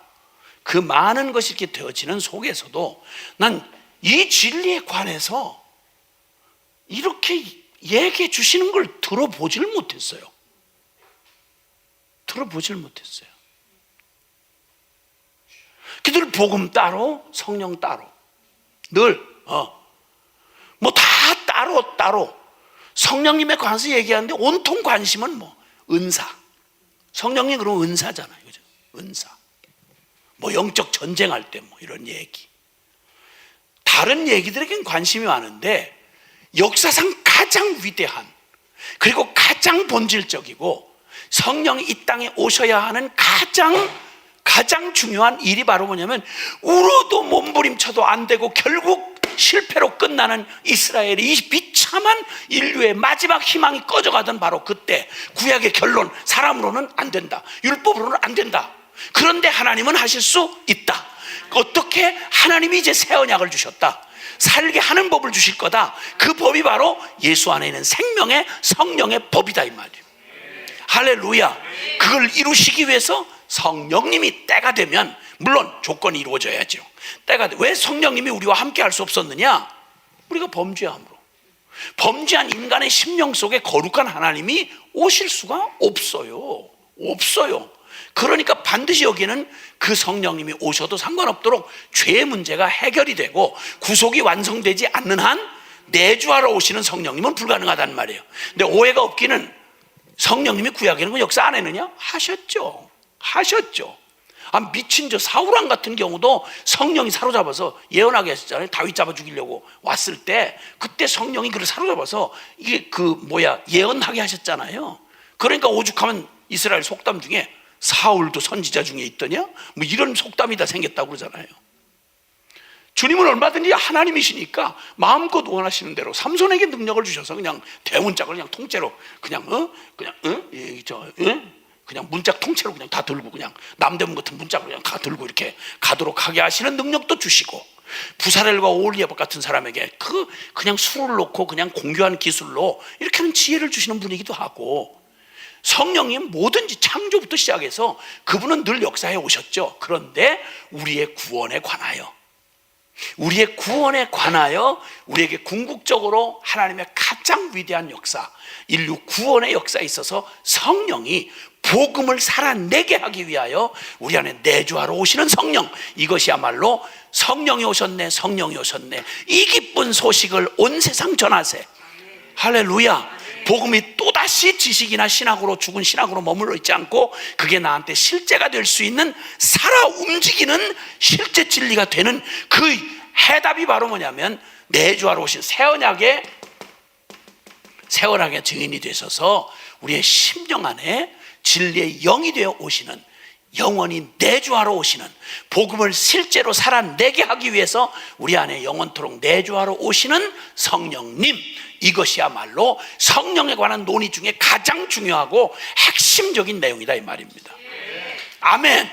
그 많은 것이 이렇게 되어지는 속에서도 난 이 진리에 관해서 이렇게 얘기해 주시는 걸 들어보질 못했어요. 늘 복음 따로, 성령 따로, 늘 다 따로 성령님에 관해서 얘기하는데 온통 관심은 은사. 성령님 그러면 은사잖아요, 그죠? 은사. 영적 전쟁할 때 이런 얘기. 다른 얘기들에겐 관심이 많은데 역사상 가장 위대한, 그리고 가장 본질적이고 성령이 이 땅에 오셔야 하는 가장 중요한 일이 바로 뭐냐면, 울어도 몸부림쳐도 안 되고 결국 실패로 끝나는 이스라엘의 이 비참한 인류의 마지막 희망이 꺼져가던 바로 그때 구약의 결론, 사람으로는 안 된다, 율법으로는 안 된다. 그런데 하나님은 하실 수 있다. 어떻게? 하나님이 이제 새 언약을 주셨다. 살게 하는 법을 주실 거다. 그 법이 바로 예수 안에 있는 생명의 성령의 법이다 이 말이에요. 할렐루야. 그걸 이루시기 위해서 성령님이 때가 되면, 물론 조건이 이루어져야죠. 때가 돼. 왜 성령님이 우리와 함께 할 수 없었느냐? 우리가 범죄함으로. 범죄한 인간의 심령 속에 거룩한 하나님이 오실 수가 없어요. 그러니까 반드시 여기는 그 성령님이 오셔도 상관없도록 죄의 문제가 해결이 되고 구속이 완성되지 않는 한 내주하러 오시는 성령님은 불가능하단 말이에요. 근데 오해가 없기는, 성령님이 구약에는 역사 안 했느냐? 하셨죠. 미친 저 사울왕 같은 경우도 성령이 사로잡아서 예언하게 하셨잖아요. 다윗 잡아 죽이려고 왔을 때 그때 성령이 그를 사로잡아서 이게 예언하게 하셨잖아요. 그러니까 오죽하면 이스라엘 속담 중에 사울도 선지자 중에 있더냐? 이런 속담이 다 생겼다고 그러잖아요. 주님은 얼마든지 하나님이시니까 마음껏 원하시는 대로 삼손에게 능력을 주셔서 그냥 대문짝을 그냥 통째로 그냥 문짝 통째로 그냥 다 들고, 그냥 남대문 같은 문짝을 그냥 다 들고 이렇게 가도록 하게 하시는 능력도 주시고, 부사렐과 오홀리압 같은 사람에게 그냥 술을 놓고 그냥 공교한 기술로 이렇게 하는 지혜를 주시는 분이기도 하고, 성령님 뭐든지 창조부터 시작해서 그분은 늘 역사에 오셨죠. 그런데 우리의 구원에 관하여 우리에게 궁극적으로 하나님의 가장 위대한 역사, 인류 구원의 역사에 있어서 성령이 복음을 살아내게 하기 위하여 우리 안에 내주하러 오시는 성령, 이것이야말로 성령이 오셨네, 이 기쁜 소식을 온 세상 전하세. 할렐루야. 복음이 또다시 지식이나 신학으로, 죽은 신학으로 머물러 있지 않고 그게 나한테 실제가 될 수 있는 살아 움직이는 실제 진리가 되는 그 해답이 바로 뭐냐면, 내주하러 오신 새 언약의 증인이 되셔서 우리의 심령 안에 진리의 영이 되어 오시는, 영원히 내주하러 오시는, 복음을 실제로 살아내게 하기 위해서 우리 안에 영원토록 내주하러 오시는 성령님, 이것이야말로 성령에 관한 논의 중에 가장 중요하고 핵심적인 내용이다 이 말입니다. 아멘.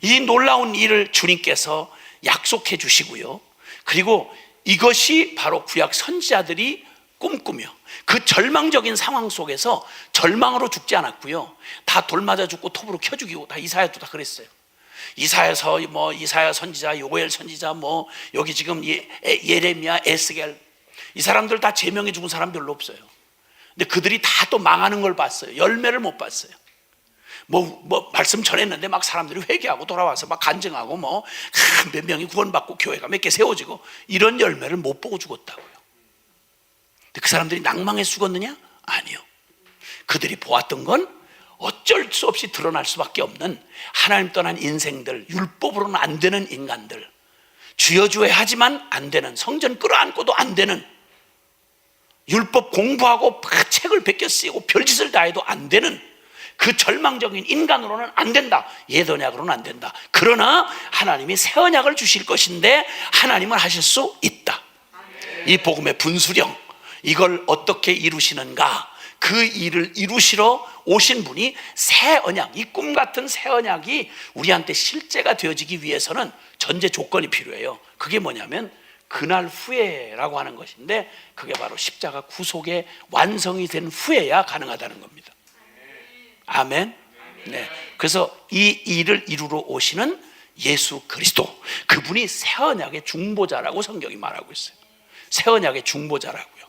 이 놀라운 일을 주님께서 약속해 주시고요, 그리고 이것이 바로 구약 선지자들이 꿈꾸며 그 절망적인 상황 속에서 절망으로 죽지 않았고요. 다 돌 맞아 죽고 톱으로 켜 죽이고, 다 이사야도 다 그랬어요. 이사야서 뭐 이사야 선지자, 요엘 선지자, 뭐 여기 지금 예레미야, 에스겔, 이 사람들 다 제명해 죽은 사람 별로 없어요. 근데 그들이 다 또 망하는 걸 봤어요. 열매를 못 봤어요. 뭐 말씀 전했는데 막 사람들이 회개하고 돌아와서 막 간증하고 뭐 몇 명이 구원받고 교회가 몇 개 세워지고, 이런 열매를 못 보고 죽었다고요. 근데 그 사람들이 낭망해서 죽었느냐? 아니요. 그들이 보았던 건 어쩔 수 없이 드러날 수밖에 없는 하나님 떠난 인생들, 율법으로는 안 되는 인간들, 주여 주여 하지만 안 되는, 성전 끌어안고도 안 되는, 율법 공부하고 책을 베껴 쓰고 별짓을 다 해도 안 되는 그 절망적인 인간으로는 안 된다. 옛언약으로는 안 된다. 그러나 하나님이 새 언약을 주실 것인데 하나님은 하실 수 있다. 이 복음의 분수령, 이걸 어떻게 이루시는가? 그 일을 이루시러 오신 분이 새 언약, 이 꿈 같은 새 언약이 우리한테 실제가 되어지기 위해서는 전제 조건이 필요해요. 그게 뭐냐면 그날 후에라고 하는 것인데, 그게 바로 십자가 구속의 완성이 된 후에야 가능하다는 겁니다. 아멘. 네. 그래서 이 일을 이루러 오시는 예수 그리스도, 그분이 새 언약의 중보자라고 성경이 말하고 있어요. 새 언약의 중보자라고요.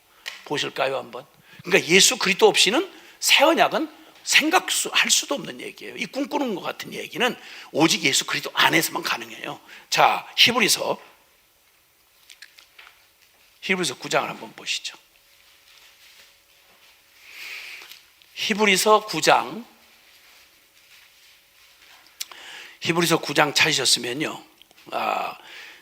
보실까요 한번? 그러니까 예수 그리스도 없이는 새 언약은 생각할 수도 없는 얘기예요. 이 꿈꾸는 것 같은 얘기는 오직 예수 그리스도 안에서만 가능해요. 자, 히브리서 9장을 한번 보시죠. 히브리서 9장 찾으셨으면요,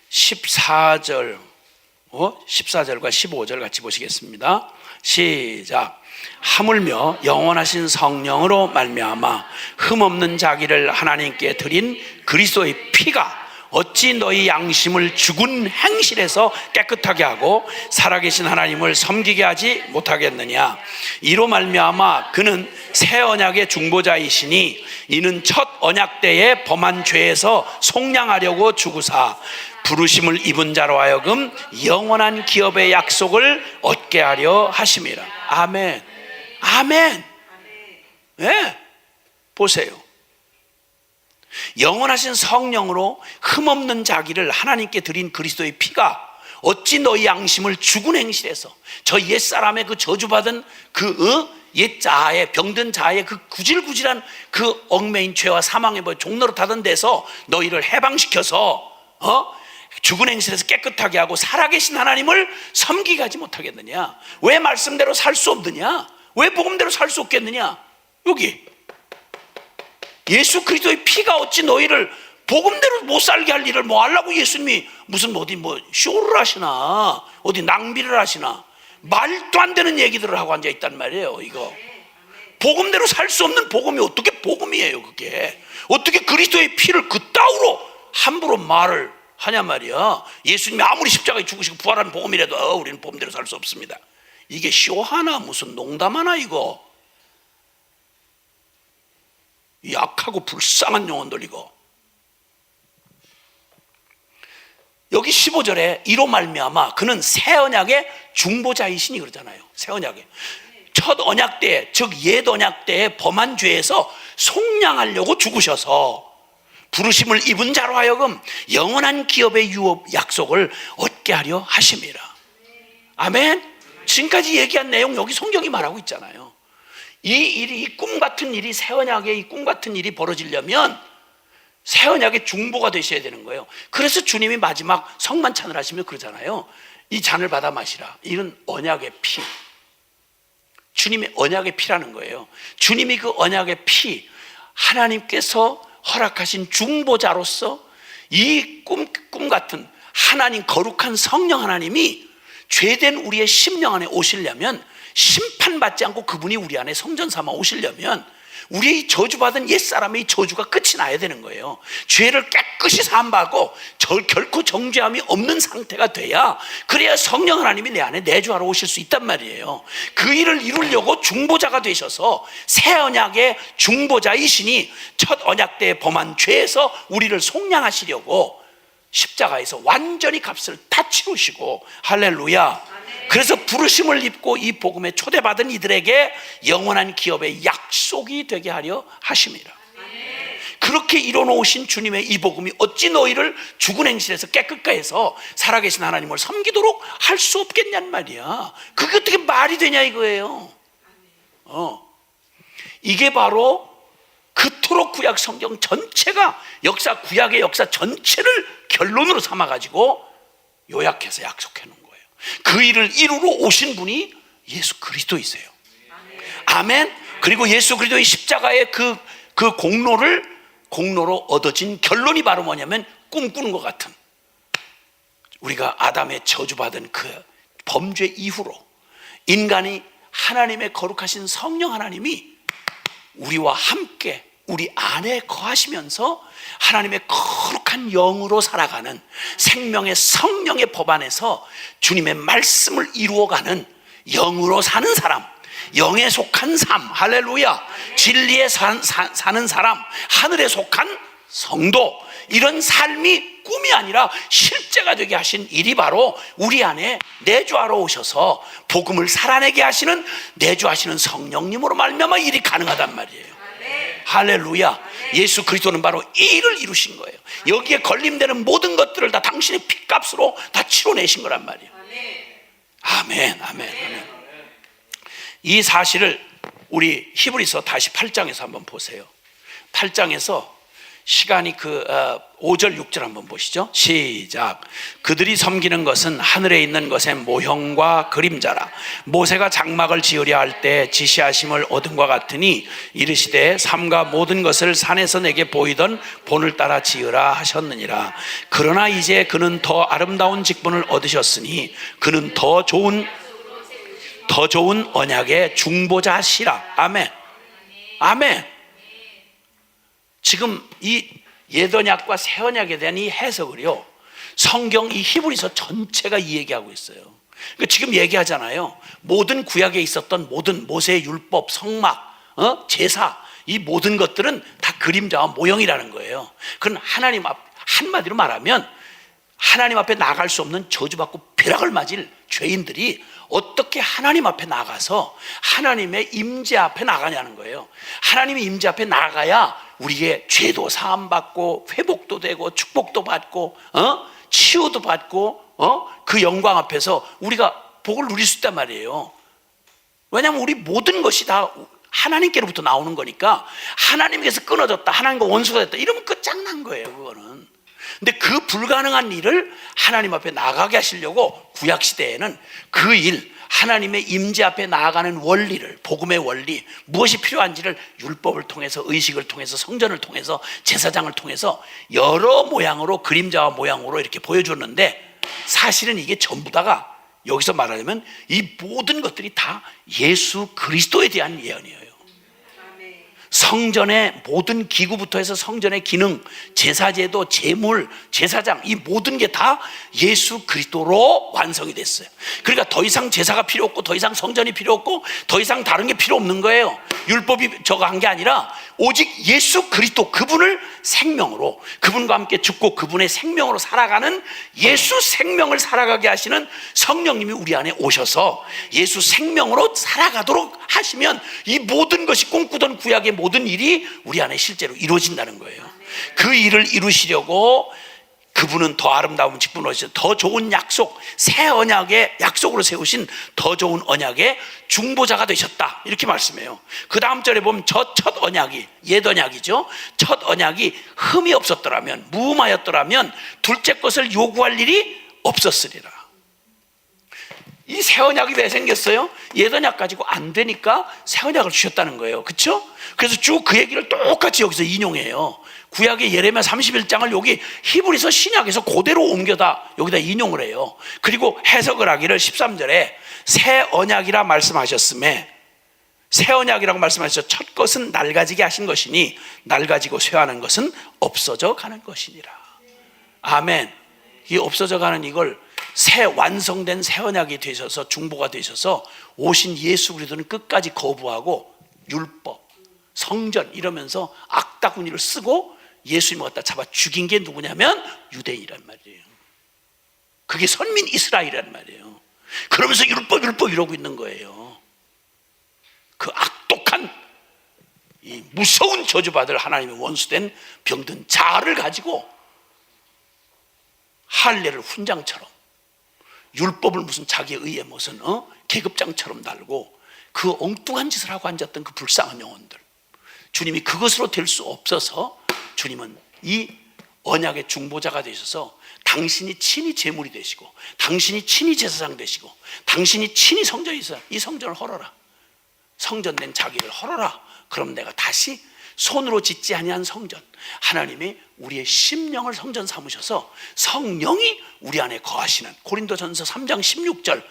14절과 15절 같이 보시겠습니다. 시작. 하물며 영원하신 성령으로 말미암아 흠없는 자기를 하나님께 드린 그리스도의 피가 어찌 너희 양심을 죽은 행실에서 깨끗하게 하고 살아계신 하나님을 섬기게 하지 못하겠느냐? 이로 말미암아 그는 새 언약의 중보자이시니 이는 첫 언약 때에 범한 죄에서 속량하려고 죽으사 부르심을 입은 자로 하여금 영원한 기업의 약속을 얻게 하려 하심이라. 아멘. 아멘. 네. 보세요. 영원하신 성령으로 흠없는 자기를 하나님께 드린 그리스도의 피가 어찌 너희 양심을 죽은 행실에서, 저 옛사람의 그 저주받은 그 옛자아의, 병든 자아의 그 구질구질한 그 얽매인 죄와 사망의 종로로 타던 데서 너희를 해방시켜서 죽은 행실에서 깨끗하게 하고 살아계신 하나님을 섬기게 하지 못하겠느냐? 왜 말씀대로 살 수 없느냐? 왜 복음대로 살 수 없겠느냐? 여기 예수 그리스도의 피가 어찌 너희를 복음대로 못 살게 할 일을 뭐 하려고 예수님이 무슨 어디 쇼를 하시나, 어디 낭비를 하시나, 말도 안 되는 얘기들을 하고 앉아 있단 말이에요. 이거 복음대로 살 수 없는 복음이 어떻게 복음이에요? 그게 어떻게 그리스도의 피를 그따위로 함부로 말을 하냐 말이야. 예수님이 아무리 십자가에 죽으시고 부활한 복음이라도 우리는 복음대로 살 수 없습니다. 이게 쇼하나 무슨 농담하나 이거. 약하고 불쌍한 영혼들 이거. 여기 15절에 이로 말미암아 그는 새 언약의 중보자이시니 그러잖아요. 새 언약의 첫 언약 때, 즉 옛 언약 때에 범한 죄에서 속량하려고 죽으셔서 부르심을 입은 자로 하여금 영원한 기업의 유업 약속을 얻게 하려 하심이라. 아멘. 지금까지 얘기한 내용 여기 성경이 말하고 있잖아요. 이 꿈 같은 일이, 새 언약의 이 꿈 같은 일이 벌어지려면 새 언약의 중보가 되셔야 되는 거예요. 그래서 주님이 마지막 성만찬을 하시며 그러잖아요. 이 잔을 받아 마시라. 이는 언약의 피. 주님의 언약의 피라는 거예요. 주님이 그 언약의 피, 하나님께서 허락하신 중보자로서 이 꿈 같은 하나님, 거룩한 성령 하나님이 죄된 우리의 심령 안에 오시려면, 심판받지 않고 그분이 우리 안에 성전 삼아 오시려면 우리의 저주받은 옛사람의 저주가 끝이 나야 되는 거예요. 죄를 깨끗이 사함받고 결코 정죄함이 없는 상태가 돼야, 그래야 성령 하나님이 내 안에 내주하러 오실 수 있단 말이에요. 그 일을 이루려고 중보자가 되셔서 새 언약의 중보자이시니 첫 언약 때에 범한 죄에서 우리를 속량하시려고 십자가에서 완전히 값을 다 치르시고, 할렐루야. 그래서 부르심을 입고 이 복음에 초대받은 이들에게 영원한 기업의 약속이 되게 하려 하심이라. 그렇게 이뤄놓으신 주님의 이 복음이 어찌 너희를 죽은 행실에서 깨끗게 해서 살아계신 하나님을 섬기도록 할 수 없겠냔 말이야. 그게 어떻게 말이 되냐 이거예요. 이게 바로 그토록 구약 성경 전체가 구약의 역사 전체를 결론으로 삼아가지고 요약해서 약속해 놓은 거예요. 그 일을 이루러 오신 분이 예수 그리스도이세요. 아멘. 그리고 예수 그리스도의 십자가의 그 공로로 얻어진 결론이 바로 뭐냐면 꿈꾸는 것 같은, 우리가 아담의 저주받은 그 범죄 이후로 인간이 하나님의 거룩하신 성령 하나님이 우리와 함께 우리 안에 거하시면서 하나님의 거룩한 영으로 살아가는 생명의 성령의 법 안에서 주님의 말씀을 이루어가는 영으로 사는 사람, 영에 속한 삶, 할렐루야, 진리에 사는 사람, 하늘에 속한 성도, 이런 삶이 꿈이 아니라 실제가 되게 하신 일이 바로 우리 안에 내주하러 오셔서 복음을 살아내게 하시는, 내주하시는 성령님으로 말미암아 일이 가능하단 말이에요. 할렐루야. 예수 그리스도는 바로 이 일을 이루신 거예요. 여기에 걸림되는 모든 것들을 다 당신의 피값으로 다 치러내신 거란 말이에요. 아멘, 아멘, 아멘. 이 사실을 우리 히브리서 다시 8장에서 한번 보세요. 8장에서 시간이 5절 6절 한번 보시죠. 시작. 그들이 섬기는 것은 하늘에 있는 것의 모형과 그림자라. 모세가 장막을 지으려 할 때 지시하심을 얻은과 같으니 이르시되 삼가 모든 것을 산에서 내게 보이던 본을 따라 지으라 하셨느니라. 그러나 이제 그는 더 아름다운 직분을 얻으셨으니 그는 더 좋은 언약의 중보자시라. 아멘, 아멘. 지금 이 옛 언약과 새 언약에 대한 이 해석을요, 성경 이 히브리서 전체가 이 얘기하고 있어요. 그러니까 지금 얘기하잖아요. 모든 구약에 있었던 모든 모세의 율법, 성막, 제사, 이 모든 것들은 다 그림자와 모형이라는 거예요. 그건 하나님 한마디로 말하면 하나님 앞에 나갈 수 없는 저주받고 벼락을 맞을 죄인들이 어떻게 하나님 앞에 나가서 하나님의 임재 앞에 나가냐는 거예요. 하나님의 임재 앞에 나가야 우리의 죄도 사함받고 회복도 되고 축복도 받고 치유도 받고 그 영광 앞에서 우리가 복을 누릴 수 있단 말이에요. 왜냐하면 우리 모든 것이 다 하나님께로부터 나오는 거니까, 하나님께서 끊어졌다, 하나님과 원수가 됐다 이러면 끝장난 거예요. 그거는. 근데 그 불가능한 일을 하나님 앞에 나가게 하시려고 구약시대에는 그 일, 하나님의 임재 앞에 나아가는 원리를, 복음의 원리, 무엇이 필요한지를 율법을 통해서, 의식을 통해서, 성전을 통해서, 제사장을 통해서 여러 모양으로, 그림자와 모양으로 이렇게 보여줬는데, 사실은 이게 전부 다가 여기서 말하자면 이 모든 것들이 다 예수 그리스도에 대한 예언이에요. 성전의 모든 기구부터 해서 성전의 기능, 제사제도, 제물, 제사장, 이 모든 게 다 예수 그리스도로 완성이 됐어요. 그러니까 더 이상 제사가 필요 없고, 더 이상 성전이 필요 없고, 더 이상 다른 게 필요 없는 거예요. 율법이 저거 한 게 아니라 오직 예수 그리스도, 그분을 생명으로, 그분과 함께 죽고 그분의 생명으로 살아가는, 예수 생명을 살아가게 하시는 성령님이 우리 안에 오셔서 예수 생명으로 살아가도록 하시면 이 모든 것이, 꿈꾸던 구약의 모든 일이 우리 안에 실제로 이루어진다는 거예요. 그 일을 이루시려고 그분은 더 아름다운 직분을 얻으셔서 더 좋은 약속, 새 언약의 약속으로 세우신 더 좋은 언약의 중보자가 되셨다, 이렇게 말씀해요. 그 다음 절에 보면 저 첫 언약이, 옛 언약이죠, 첫 언약이 흠이 없었더라면, 무음하였더라면 둘째 것을 요구할 일이 없었으리라. 이 새 언약이 왜 생겼어요? 옛 언약 가지고 안 되니까 새 언약을 주셨다는 거예요. 그렇죠? 그래서 쭉 그 얘기를 똑같이 여기서 인용해요. 구약의 예레미야 31장을 여기 히브리서 신약에서 그대로 옮겨다 여기다 인용을 해요. 그리고 해석을 하기를 13절에 새 언약이라 말씀하셨음에, 새 언약이라고 말씀하셨죠. 첫 것은 낡아지게 하신 것이니 낡아지고 쇠하는 것은 없어져 가는 것이니라. 아멘. 이 없어져 가는 이걸 새 완성된 새 언약이 되셔서, 중보가 되셔서 오신 예수 그리스도는 끝까지 거부하고 율법, 성전 이러면서 악다구니를 쓰고 예수님을 갖다 잡아 죽인 게 누구냐면 유대인이란 말이에요. 그게 선민 이스라엘이란 말이에요. 그러면서 율법 이러고 있는 거예요. 그 악독한 이 무서운 저주받을 하나님의 원수된 병든 자아를 가지고 할례를 훈장처럼, 율법을 무슨 자기 의의 무슨 계급장처럼 달고 그 엉뚱한 짓을 하고 앉았던 그 불쌍한 영혼들, 주님이 그것으로 될 수 없어서 주님은 이 언약의 중보자가 되셔서 당신이 친히 제물이 되시고, 당신이 친히 제사장 되시고, 당신이 친히 성전에서 이 성전을 헐어라, 성전된 자기를 헐어라. 그럼 내가 다시 손으로 짓지 아니한 성전, 하나님이 우리의 심령을 성전 삼으셔서 성령이 우리 안에 거하시는, 고린도전서 3장 16절,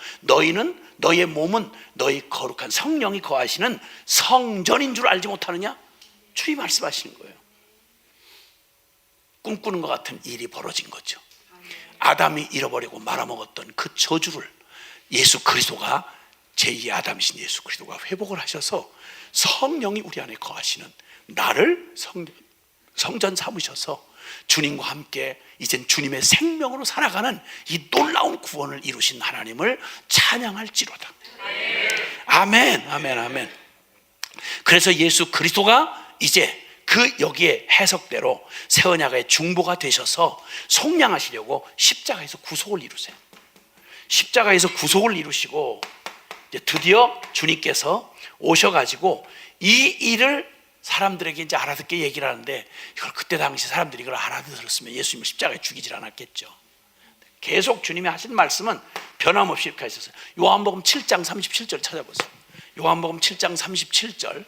너의 몸은 너희 거룩한 성령이 거하시는 성전인 줄 알지 못하느냐? 주님 말씀하시는 거예요. 꿈꾸는 것 같은 일이 벌어진 거죠. 아담이 잃어버리고 말아먹었던 그 저주를 예수 그리스도가, 제2의 아담이신 예수 그리스도가 회복을 하셔서 성령이 우리 안에 거하시는 나를 성전 삼으셔서 주님과 함께 이젠 주님의 생명으로 살아가는 이 놀라운 구원을 이루신 하나님을 찬양할지로다. 아멘, 아멘, 아멘. 그래서 예수 그리스도가 이제 그 여기에 해석대로 새 언약의 중보가 되셔서 속량하시려고 십자가에서 구속을 이루세요. 십자가에서 구속을 이루시고 이제 드디어 주님께서 오셔가지고 이 일을 사람들에게 이제 알아듣게 얘기를 하는데, 이걸 그때 당시 사람들이 이걸 알아들었으면 예수님을 십자가에 죽이질 않았겠죠. 계속 주님이 하신 말씀은 변함없이 이렇게 하셨어요. 요한복음 7장 37절 찾아보세요. 요한복음 7장 37절.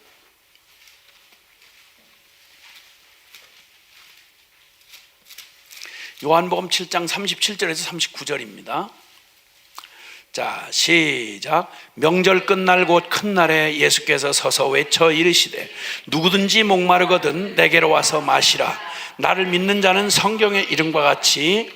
요한복음 7장 37절에서 39절입니다. 자, 시작. 명절 끝날 곧 큰 날에 예수께서 서서 외쳐 이르시되 누구든지 목마르거든 내게로 와서 마시라. 나를 믿는 자는 성경의 이름과 같이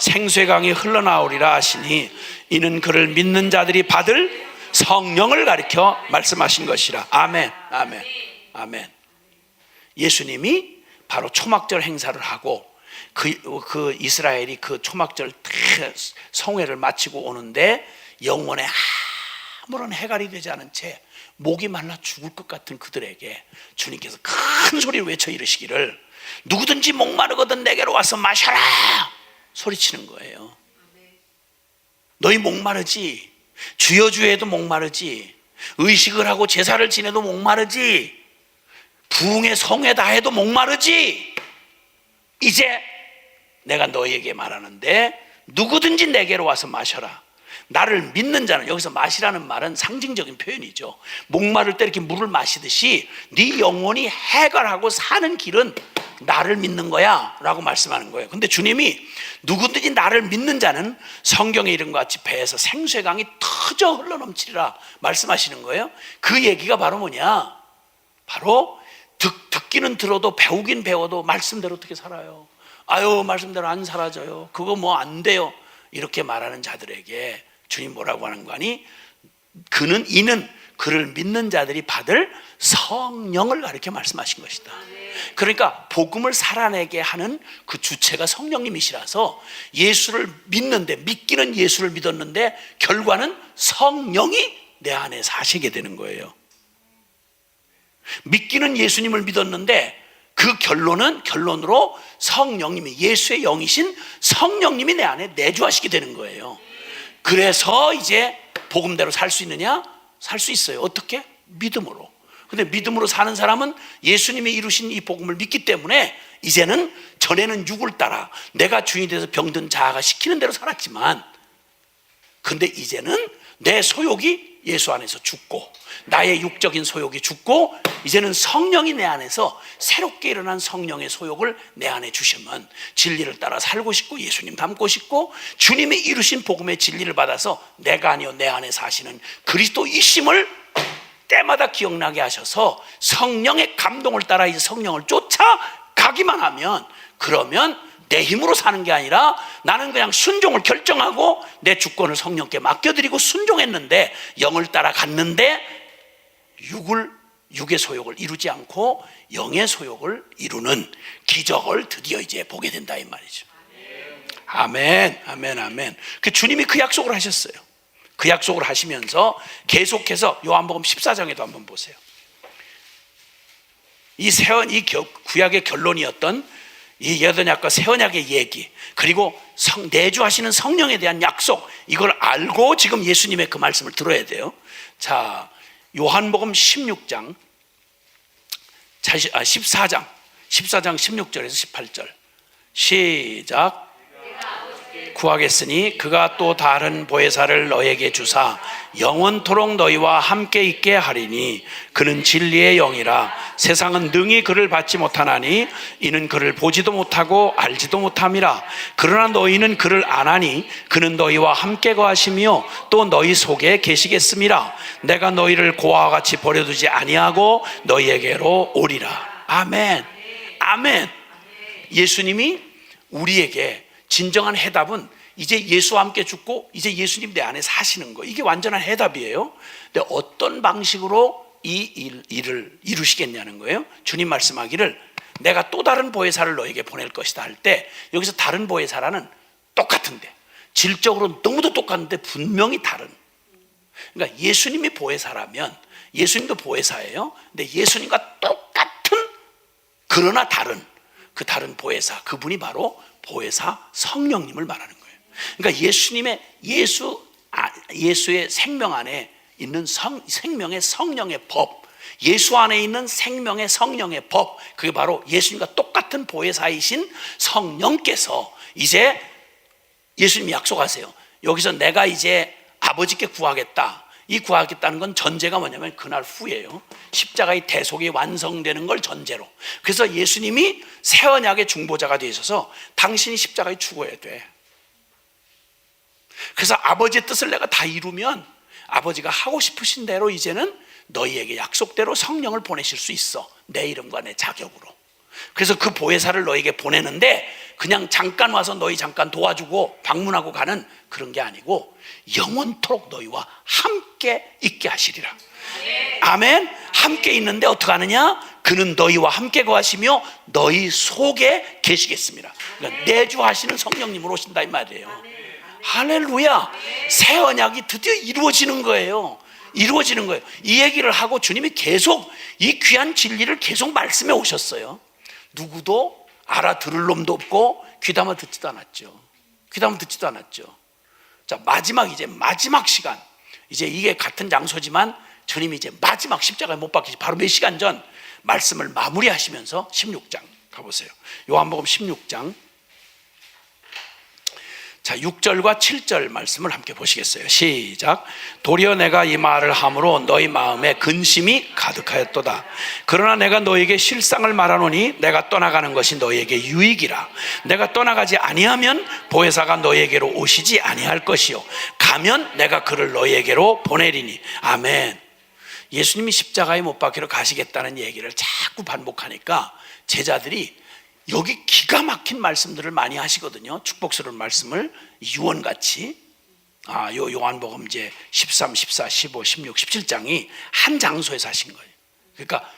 생수의 강이 흘러나오리라 하시니, 이는 그를 믿는 자들이 받을 성령을 가리켜 말씀하신 것이라. 아멘, 아멘, 아멘. 예수님이 바로 초막절 행사를 하고 그 이스라엘이 그 초막절 성회를 마치고 오는데 영혼에 아무런 해갈이 되지 않은 채 목이 말라 죽을 것 같은 그들에게 주님께서 큰 소리를 외쳐 이르시기를 누구든지 목마르거든 내게로 와서 마셔라 소리치는 거예요. 너희 목마르지? 주여 주여해도 목마르지? 의식을 하고 제사를 지내도 목마르지? 부흥의 성회 다 해도 목마르지? 이제 내가 너희에게 말하는데 누구든지 내게로 와서 마셔라. 나를 믿는 자는, 여기서 마시라는 말은 상징적인 표현이죠. 목마를 때 이렇게 물을 마시듯이 네 영혼이 해결하고 사는 길은 나를 믿는 거야 라고 말씀하는 거예요. 근데 주님이 누구든지 나를 믿는 자는 성경의 이름과 같이 배에서 생수의 강이 터져 흘러넘치리라 말씀하시는 거예요. 그 얘기가 바로 뭐냐? 바로 듣기는 들어도 배우긴 배워도 말씀대로 어떻게 살아요? 아유, 말씀대로 안 사라져요. 그거 뭐 안 돼요. 이렇게 말하는 자들에게 주님 뭐라고 하는 거 아니? 이는 그를 믿는 자들이 받을 성령을 가리켜 말씀하신 것이다. 그러니까 복음을 살아내게 하는 그 주체가 성령님이시라서 예수를 믿는데, 믿기는 예수를 믿었는데 결과는 성령이 내 안에 사시게 되는 거예요. 믿기는 예수님을 믿었는데 그 결론으로 성령님이, 예수의 영이신 성령님이 내 안에 내주하시게 되는 거예요. 그래서 이제 복음대로 살 수 있느냐? 살 수 있어요. 어떻게? 믿음으로. 근데 믿음으로 사는 사람은 예수님이 이루신 이 복음을 믿기 때문에 이제는, 전에는 육을 따라 내가 주인이 돼서 병든 자아가 시키는 대로 살았지만, 근데 이제는 내 소욕이 예수 안에서 죽고, 나의 육적인 소욕이 죽고, 이제는 성령이 내 안에서 새롭게 일어난 성령의 소욕을 내 안에 주시면 진리를 따라 살고 싶고 예수님 닮고 싶고 주님이 이루신 복음의 진리를 받아서 내가 아니요 내 안에 사시는 그리스도이심을 때마다 기억나게 하셔서 성령의 감동을 따라 이제 성령을 쫓아가기만 하면, 그러면 내 힘으로 사는 게 아니라 나는 그냥 순종을 결정하고 내 주권을 성령께 맡겨드리고 순종했는데, 영을 따라갔는데 육의 소욕을 이루지 않고 영의 소욕을 이루는 기적을 드디어 이제 보게 된다 이 말이죠. 아멘, 아멘, 아멘. 그 주님이 그 약속을 하셨어요. 그 약속을 하시면서 계속해서 요한복음 14장에도 한번 보세요. 이 구약의 결론이었던 이 여전약과 새 언약의 얘기, 그리고 내주하시는 성령에 대한 약속, 이걸 알고 지금 예수님의 그 말씀을 들어야 돼요. 자, 요한복음 14장 16절에서 18절 시작. 구하겠으니 그가 또 다른 보혜사를 너에게 주사 영원토록 너희와 함께 있게 하리니 그는 진리의 영이라. 세상은 능히 그를 받지 못하나니 이는 그를 보지도 못하고 알지도 못함이라. 그러나 너희는 그를 아나니 그는 너희와 함께 거하시며 또 너희 속에 계시겠음이라. 내가 너희를 고아와 같이 버려두지 아니하고 너희에게로 오리라. 아멘, 아멘. 예수님이 우리에게 진정한 해답은 이제 예수와 함께 죽고 이제 예수님 내 안에 사시는 거, 이게 완전한 해답이에요. 근데 어떤 방식으로 이 일을 이루시겠냐는 거예요. 주님 말씀하기를 내가 또 다른 보혜사를 너에게 보낼 것이다 할 때, 여기서 다른 보혜사라는 똑같은데 질적으로 너무도 똑같은데 분명히 다른, 그러니까 예수님이 보혜사라면 예수님도 보혜사예요. 근데 예수님과 똑같은 그러나 다른, 그 다른 보혜사, 그분이 바로 보혜사 성령님을 말하는 거예요. 그러니까 예수의 생명 안에 있는 생명의 성령의 법, 예수 안에 있는 생명의 성령의 법, 그게 바로 예수님과 똑같은 보혜사이신 성령께서 이제 예수님이 약속하세요. 여기서 내가 이제 아버지께 구하겠다. 이 구하겠다는 건 전제가 뭐냐면 그날 후에요. 십자가의 대속이 완성되는 걸 전제로. 그래서 예수님이 새 언약의 중보자가 되셔서 당신이 십자가에 죽어야 돼. 그래서 아버지의 뜻을 내가 다 이루면 아버지가 하고 싶으신 대로 이제는 너희에게 약속대로 성령을 보내실 수 있어. 내 이름과 내 자격으로. 그래서 그 보혜사를 너희에게 보내는데 그냥 잠깐 와서 너희 잠깐 도와주고 방문하고 가는 그런 게 아니고 영원토록 너희와 함께 있게 하시리라. 아멘. 함께 있는데 어떻게 하느냐? 그는 너희와 함께 거하시며 너희 속에 계시겠습니다. 그러니까 내주하시는 성령님으로 오신다 이 말이에요. 할렐루야. 새 언약이 드디어 이루어지는 거예요. 이루어지는 거예요. 이 얘기를 하고 주님이 계속 이 귀한 진리를 계속 말씀해 오셨어요. 누구도 알아들을 놈도 없고 귀담아 듣지도 않았죠. 귀담아 듣지도 않았죠. 자, 이제 마지막 시간, 이제 이게 같은 장소지만 주님이 이제 마지막 십자가에 못 박히시 바로 몇 시간 전 말씀을 마무리하시면서 16장 가보세요. 요한복음 16장 자, 6절과 7절 말씀을 함께 보시겠어요. 시작. 도리어 내가 이 말을 함으로 너희 마음에 근심이 가득하였도다. 그러나 내가 너에게 실상을 말하노니 내가 떠나가는 것이 너에게 유익이라. 내가 떠나가지 아니하면 보혜사가 너에게로 오시지 아니할 것이요 가면 내가 그를 너에게로 보내리니. 아멘. 예수님이 십자가에 못 박히러 가시겠다는 얘기를 자꾸 반복하니까 제자들이 여기 기가 막힌 말씀들을 많이 하시거든요. 축복스러운 말씀을 유언같이. 요한복음 이제 13, 14, 15, 16, 17장이 한 장소에서 하신 거예요. 그러니까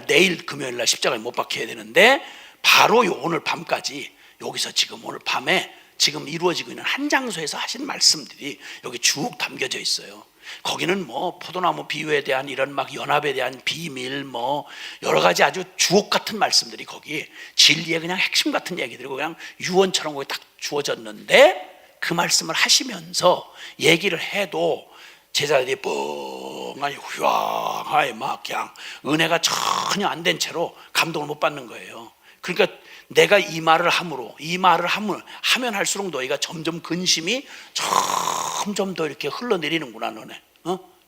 내일 금요일 날 십자가에 못 박혀야 되는데 바로 오늘 밤까지 여기서 지금 오늘 밤에 지금 이루어지고 있는 한 장소에서 하신 말씀들이 여기 쭉 담겨져 있어요. 거기는 뭐 포도나무 비유에 대한 이런 막 연합에 대한 비밀, 뭐 여러 가지 아주 주옥 같은 말씀들이 거기 진리의 그냥 핵심 같은 얘기들이고 그냥 유언처럼 거기 딱 주어졌는데 그 말씀을 하시면서 얘기를 해도 제자들이 뻥하니 휘황하게 막 그냥 은혜가 전혀 안 된 채로 감동을 못 받는 거예요. 그러니까 내가 이 말을 하면 할수록 너희가 점점 근심이 점점 더 이렇게 흘러내리는구나. 너네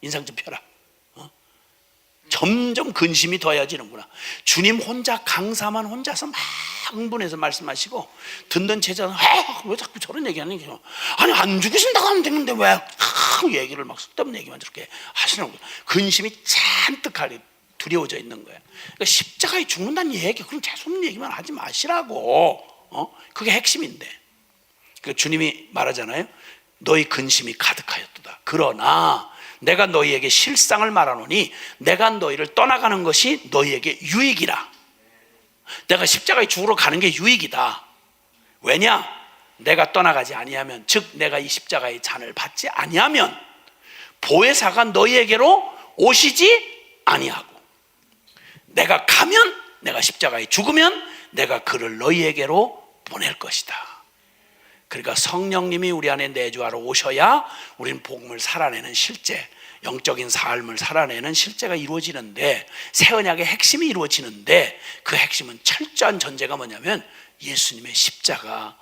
인상 좀 펴라. 점점 근심이 더해지는구나. 주님 혼자 강사만 혼자서 막 흥분해서 말씀하시고 듣는 제자는 왜 자꾸 저런 얘기하는 거예요. 아니 안 죽으신다고 하면 되는데 왜 얘기를 막 쓸데없는 얘기만 저렇게 하시는 거예요. 근심이 잔뜩 두려워져 있는 거예요. 그러니까 십자가에 죽는다는 얘기, 그럼 재수없는 얘기만 하지 마시라고. 그게 핵심인데. 그러니까 주님이 말하잖아요. 너희 근심이 가득하였도다. 그러나 내가 너희에게 실상을 말하노니 내가 너희를 떠나가는 것이 너희에게 유익이라. 내가 십자가에 죽으러 가는 게 유익이다. 왜냐? 내가 떠나가지 아니하면, 즉 내가 이 십자가의 잔을 받지 아니하면 보혜사가 너희에게로 오시지 아니하고, 내가 가면, 내가 십자가에 죽으면 내가 그를 너희에게로 보낼 것이다. 그러니까 성령님이 우리 안에 내주하러 오셔야 우리는 복음을 살아내는 실제, 영적인 삶을 살아내는 실제가 이루어지는데, 새 언약의 핵심이 이루어지는데, 그 핵심은 철저한 전제가 뭐냐면 예수님의 십자가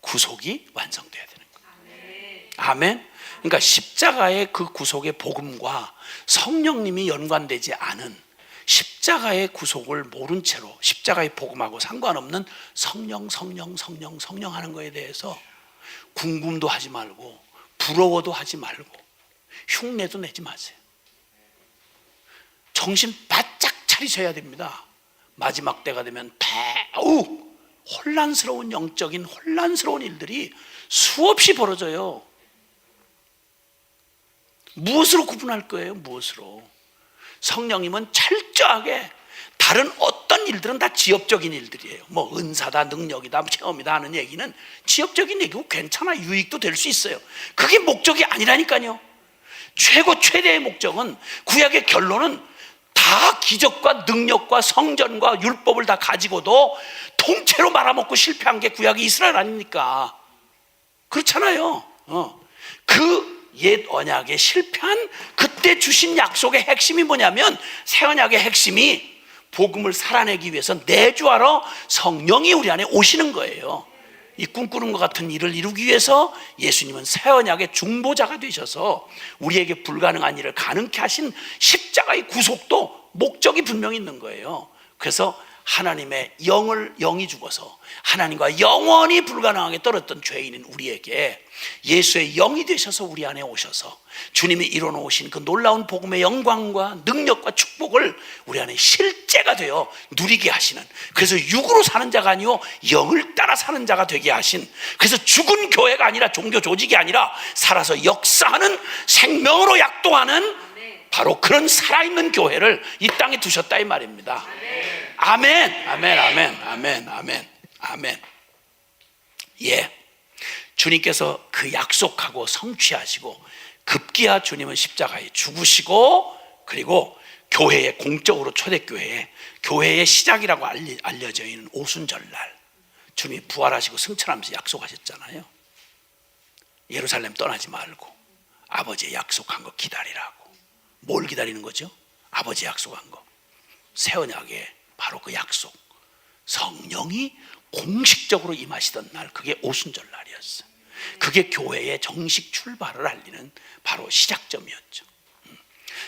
구속이 완성돼야 되는 거예요. 아멘. 그러니까 십자가의 그 구속의 복음과 성령님이 연관되지 않은, 십자가의 구속을 모른 채로 십자가의 복음하고 상관없는 성령 하는 거에 대해서 궁금도 하지 말고 부러워도 하지 말고 흉내도 내지 마세요. 정신 바짝 차리셔야 됩니다. 마지막 때가 되면 매우 혼란스러운, 영적인 혼란스러운 일들이 수없이 벌어져요. 무엇으로 구분할 거예요? 무엇으로? 성령님은 철저하게, 다른 어떤 일들은 다 지엽적인 일들이에요. 뭐 은사다, 능력이다, 체험이다 하는 얘기는 지엽적인 얘기고 괜찮아, 유익도 될 수 있어요. 그게 목적이 아니라니까요. 최대의 목적은, 구약의 결론은 다 기적과 능력과 성전과 율법을 다 가지고도 통째로 말아먹고 실패한 게 구약의 이스라엘 아닙니까? 그렇잖아요. 그 옛 언약에 실패한 그때 주신 약속의 핵심이 뭐냐면, 새 언약의 핵심이 복음을 살아내기 위해서 내주하러 성령이 우리 안에 오시는 거예요. 이 꿈꾸는 것 같은 일을 이루기 위해서 예수님은 새 언약의 중보자가 되셔서 우리에게 불가능한 일을 가능케 하신 십자가의 구속도 목적이 분명히 있는 거예요. 그래서 하나님의 영이 죽어서 하나님과 영원히 불가능하게 떨어졌던 죄인인 우리에게 예수의 영이 되셔서 우리 안에 오셔서 주님이 이뤄놓으신 그 놀라운 복음의 영광과 능력과 축복을 우리 안에 실제가 되어 누리게 하시는, 그래서 육으로 사는 자가 아니요 영을 따라 사는 자가 되게 하신, 그래서 죽은 교회가 아니라, 종교 조직이 아니라 살아서 역사하는, 생명으로 약동하는 바로 그런 살아있는 교회를 이 땅에 두셨다 이 말입니다. 아멘, 아멘, 아멘, 아멘, 아멘, 아멘. 예, 주님께서 그 약속하고 성취하시고 급기야 주님은 십자가에 죽으시고, 그리고 교회에, 공적으로 초대교회에, 교회의 시작이라고 알려져 있는 오순절날 주님이 부활하시고 승천하면서 약속하셨잖아요. 예루살렘 떠나지 말고 아버지의 약속한 거 기다리라고. 뭘 기다리는 거죠? 아버지 약속한 거. 새 언약의 바로 그 약속, 성령이 공식적으로 임하시던 날, 그게 오순절 날이었어요. 그게 교회의 정식 출발을 알리는 바로 시작점이었죠.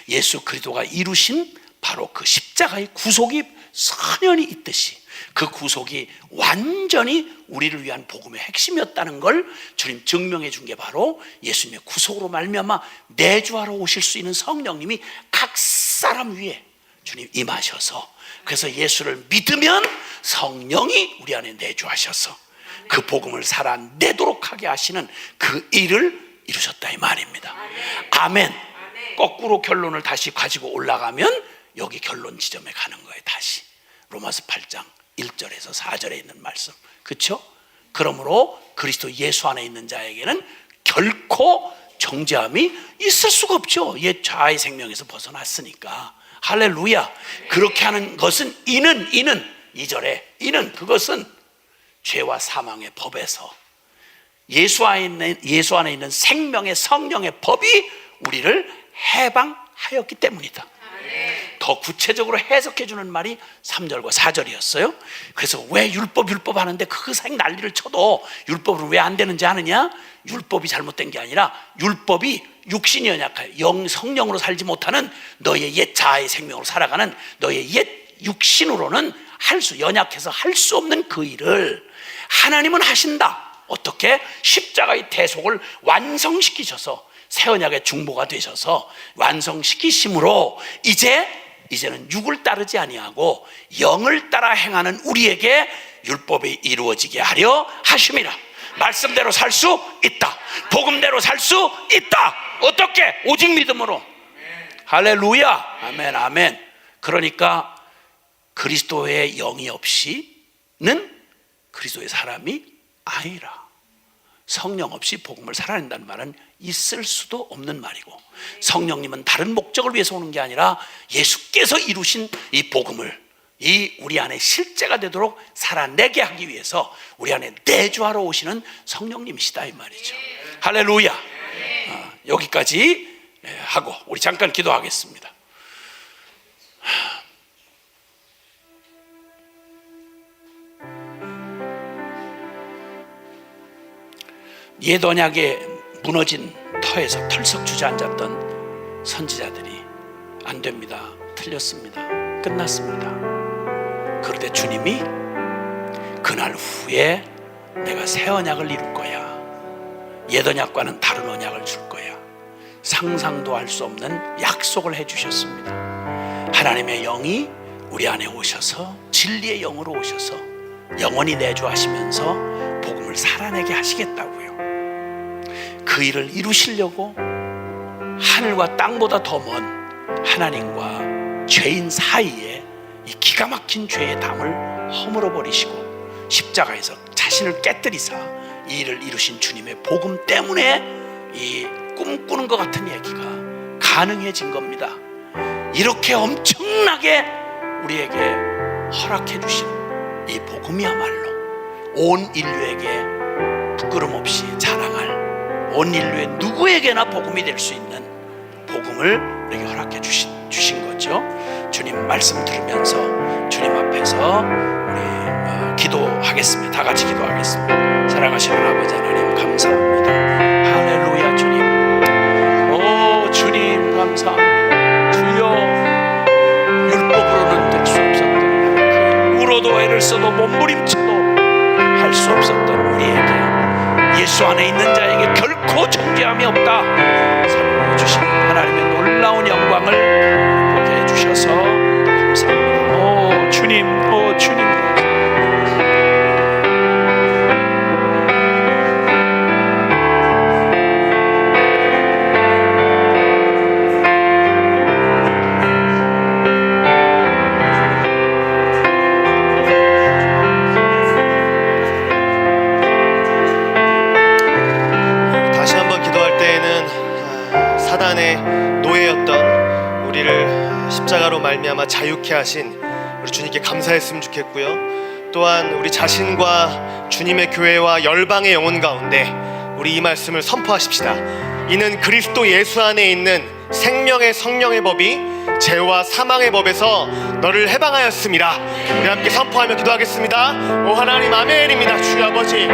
예수 그리스도가 이루신 바로 그 십자가의 구속이 선연히 있듯이 그 구속이 완전히 우리를 위한 복음의 핵심이었다는 걸 주님 증명해 준 게 바로 예수님의 구속으로 말미암아 내주하러 오실 수 있는 성령님이 각 사람 위에 주님 임하셔서, 그래서 예수를 믿으면 성령이 우리 안에 내주하셔서 그 복음을 살아내도록 하게 하시는 그 일을 이루셨다 이 말입니다. 아멘. 거꾸로 결론을 다시 가지고 올라가면 여기 결론 지점에 가는 거예요. 다시 로마서 8장 1절에서 4절에 있는 말씀, 그렇죠? 그러므로 그리스도 예수 안에 있는 자에게는 결코 정죄함이 있을 수가 없죠. 옛 자아의 생명에서 벗어났으니까. 할렐루야. 그렇게 하는 것은 이는 2절에 이는, 그것은 죄와 사망의 법에서 예수 안에 있는 생명의 성령의 법이 우리를 해방하였기 때문이다. 더 구체적으로 해석해 주는 말이 3절과 4절이었어요. 그래서 왜 율법 하는데 그 생 난리를 쳐도 율법은 왜 안 되는지 아느냐? 율법이 잘못된 게 아니라 율법이 육신이 연약하여 성령으로 살지 못하는 너의 옛 자아의 생명으로 살아가는 너의 옛 육신으로는 연약해서 할 수 없는 그 일을 하나님은 하신다. 어떻게? 십자가의 대속을 완성시키셔서 새 언약의 중보가 되셔서 완성시키심으로 이제는 육을 따르지 아니하고 영을 따라 행하는 우리에게 율법이 이루어지게 하려 하심이라. 말씀대로 살 수 있다. 복음대로 살 수 있다. 어떻게? 오직 믿음으로. 할렐루야. 아멘, 아멘. 그러니까 그리스도의 영이 없이는 그리스도의 사람이 아니라. 성령 없이 복음을 살아낸다는 말은 있을 수도 없는 말이고, 성령님은 다른 목적을 위해서 오는 게 아니라 예수께서 이루신 이 복음을 이 우리 안에 실제가 되도록 살아내게 하기 위해서 우리 안에 내주하러 오시는 성령님이시다 이 말이죠. 할렐루야. 여기까지 하고 우리 잠깐 기도하겠습니다. 옛 언약에 무너진 터에서 털썩 주저앉았던 선지자들이 안 됩니다, 틀렸습니다, 끝났습니다. 그런데 주님이 그날 후에 내가 새 언약을 이룰 거야, 옛 언약과는 다른 언약을 줄 거야, 상상도 할 수 없는 약속을 해주셨습니다. 하나님의 영이 우리 안에 오셔서 진리의 영으로 오셔서 영원히 내주하시면서 복음을 살아내게 하시겠다고요. 그 일을 이루시려고 하늘과 땅보다 더 먼 하나님과 죄인 사이에 이 기가 막힌 죄의 담을 허물어 버리시고 십자가에서 자신을 깨뜨리사 이 일을 이루신 주님의 복음 때문에 이 꿈꾸는 것 같은 얘기가 가능해진 겁니다. 이렇게 엄청나게 우리에게 허락해 주신 이 복음이야말로 온 인류에게 부끄럼 없이 자랑할, 온 인류의 누구에게나 복음이 될 수 있는 복음을 우리에게 허락해 주신 거죠. 주님 말씀 들으면서 주님 앞에서 우리 기도하겠습니다. 다 같이 기도하겠습니다. 사랑하시는 아버지 하나님 감사합니다. 할렐루야. 주님, 오 주님 감사합니다. 주여, 율법으로는 될 수 없었던, 울어도 애를 써도 몸부림쳐도 할 수 없었던 우리에게, 예수 안에 있는 자에게 결코 정죄함이 없다 선포해 주신 하나님의 놀라운 영광을 보게 해주셔서 감사합니다. 오 주님, 오 주님. 노예였던 우리를 십자가로 말미암아 자유케 하신 우리 주님께 감사했으면 좋겠고요. 또한 우리 자신과 주님의 교회와 열방의 영혼 가운데 우리 이 말씀을 선포하십시다. 이는 그리스도 예수 안에 있는 생명의 성령의 법이 죄와 사망의 법에서 너를 해방하였습니다. 우리 함께 선포하며 기도하겠습니다. 오 하나님 아멘입니다. 주여 아버지,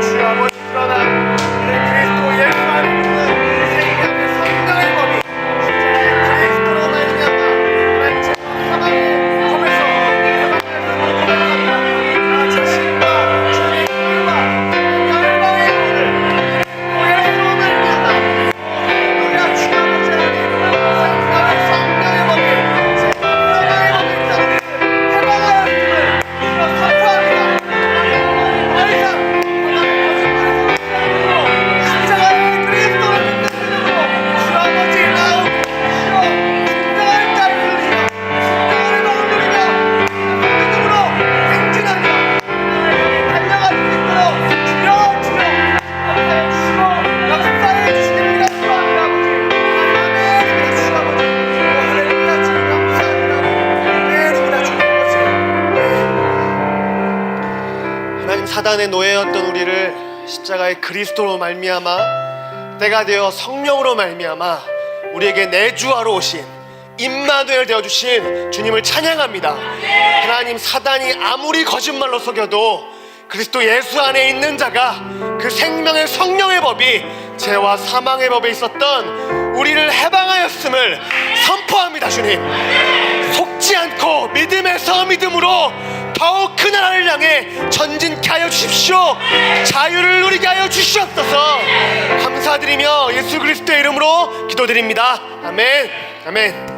주여 아버지, 그러나 그리스도 예수 안에 있는 사단의 노예였던 우리를 십자가의 그리스도로 말미암아 때가 되어 성령으로 말미암아 우리에게 내주하러 오신 임마누엘 되어주신 주님을 찬양합니다. 하나님, 사단이 아무리 거짓말로 속여도 그리스도 예수 안에 있는 자가 그 생명의 성령의 법이 죄와 사망의 법에 있었던 우리를 해방하였음을 선포합니다. 주님, 속지 않고 믿음에서 믿음으로 더욱 큰 나라를 향해 전진케 하여 주십시오. 자유를 누리게 하여 주시옵소서. 감사드리며 예수 그리스도의 이름으로 기도드립니다. 아멘. 아멘.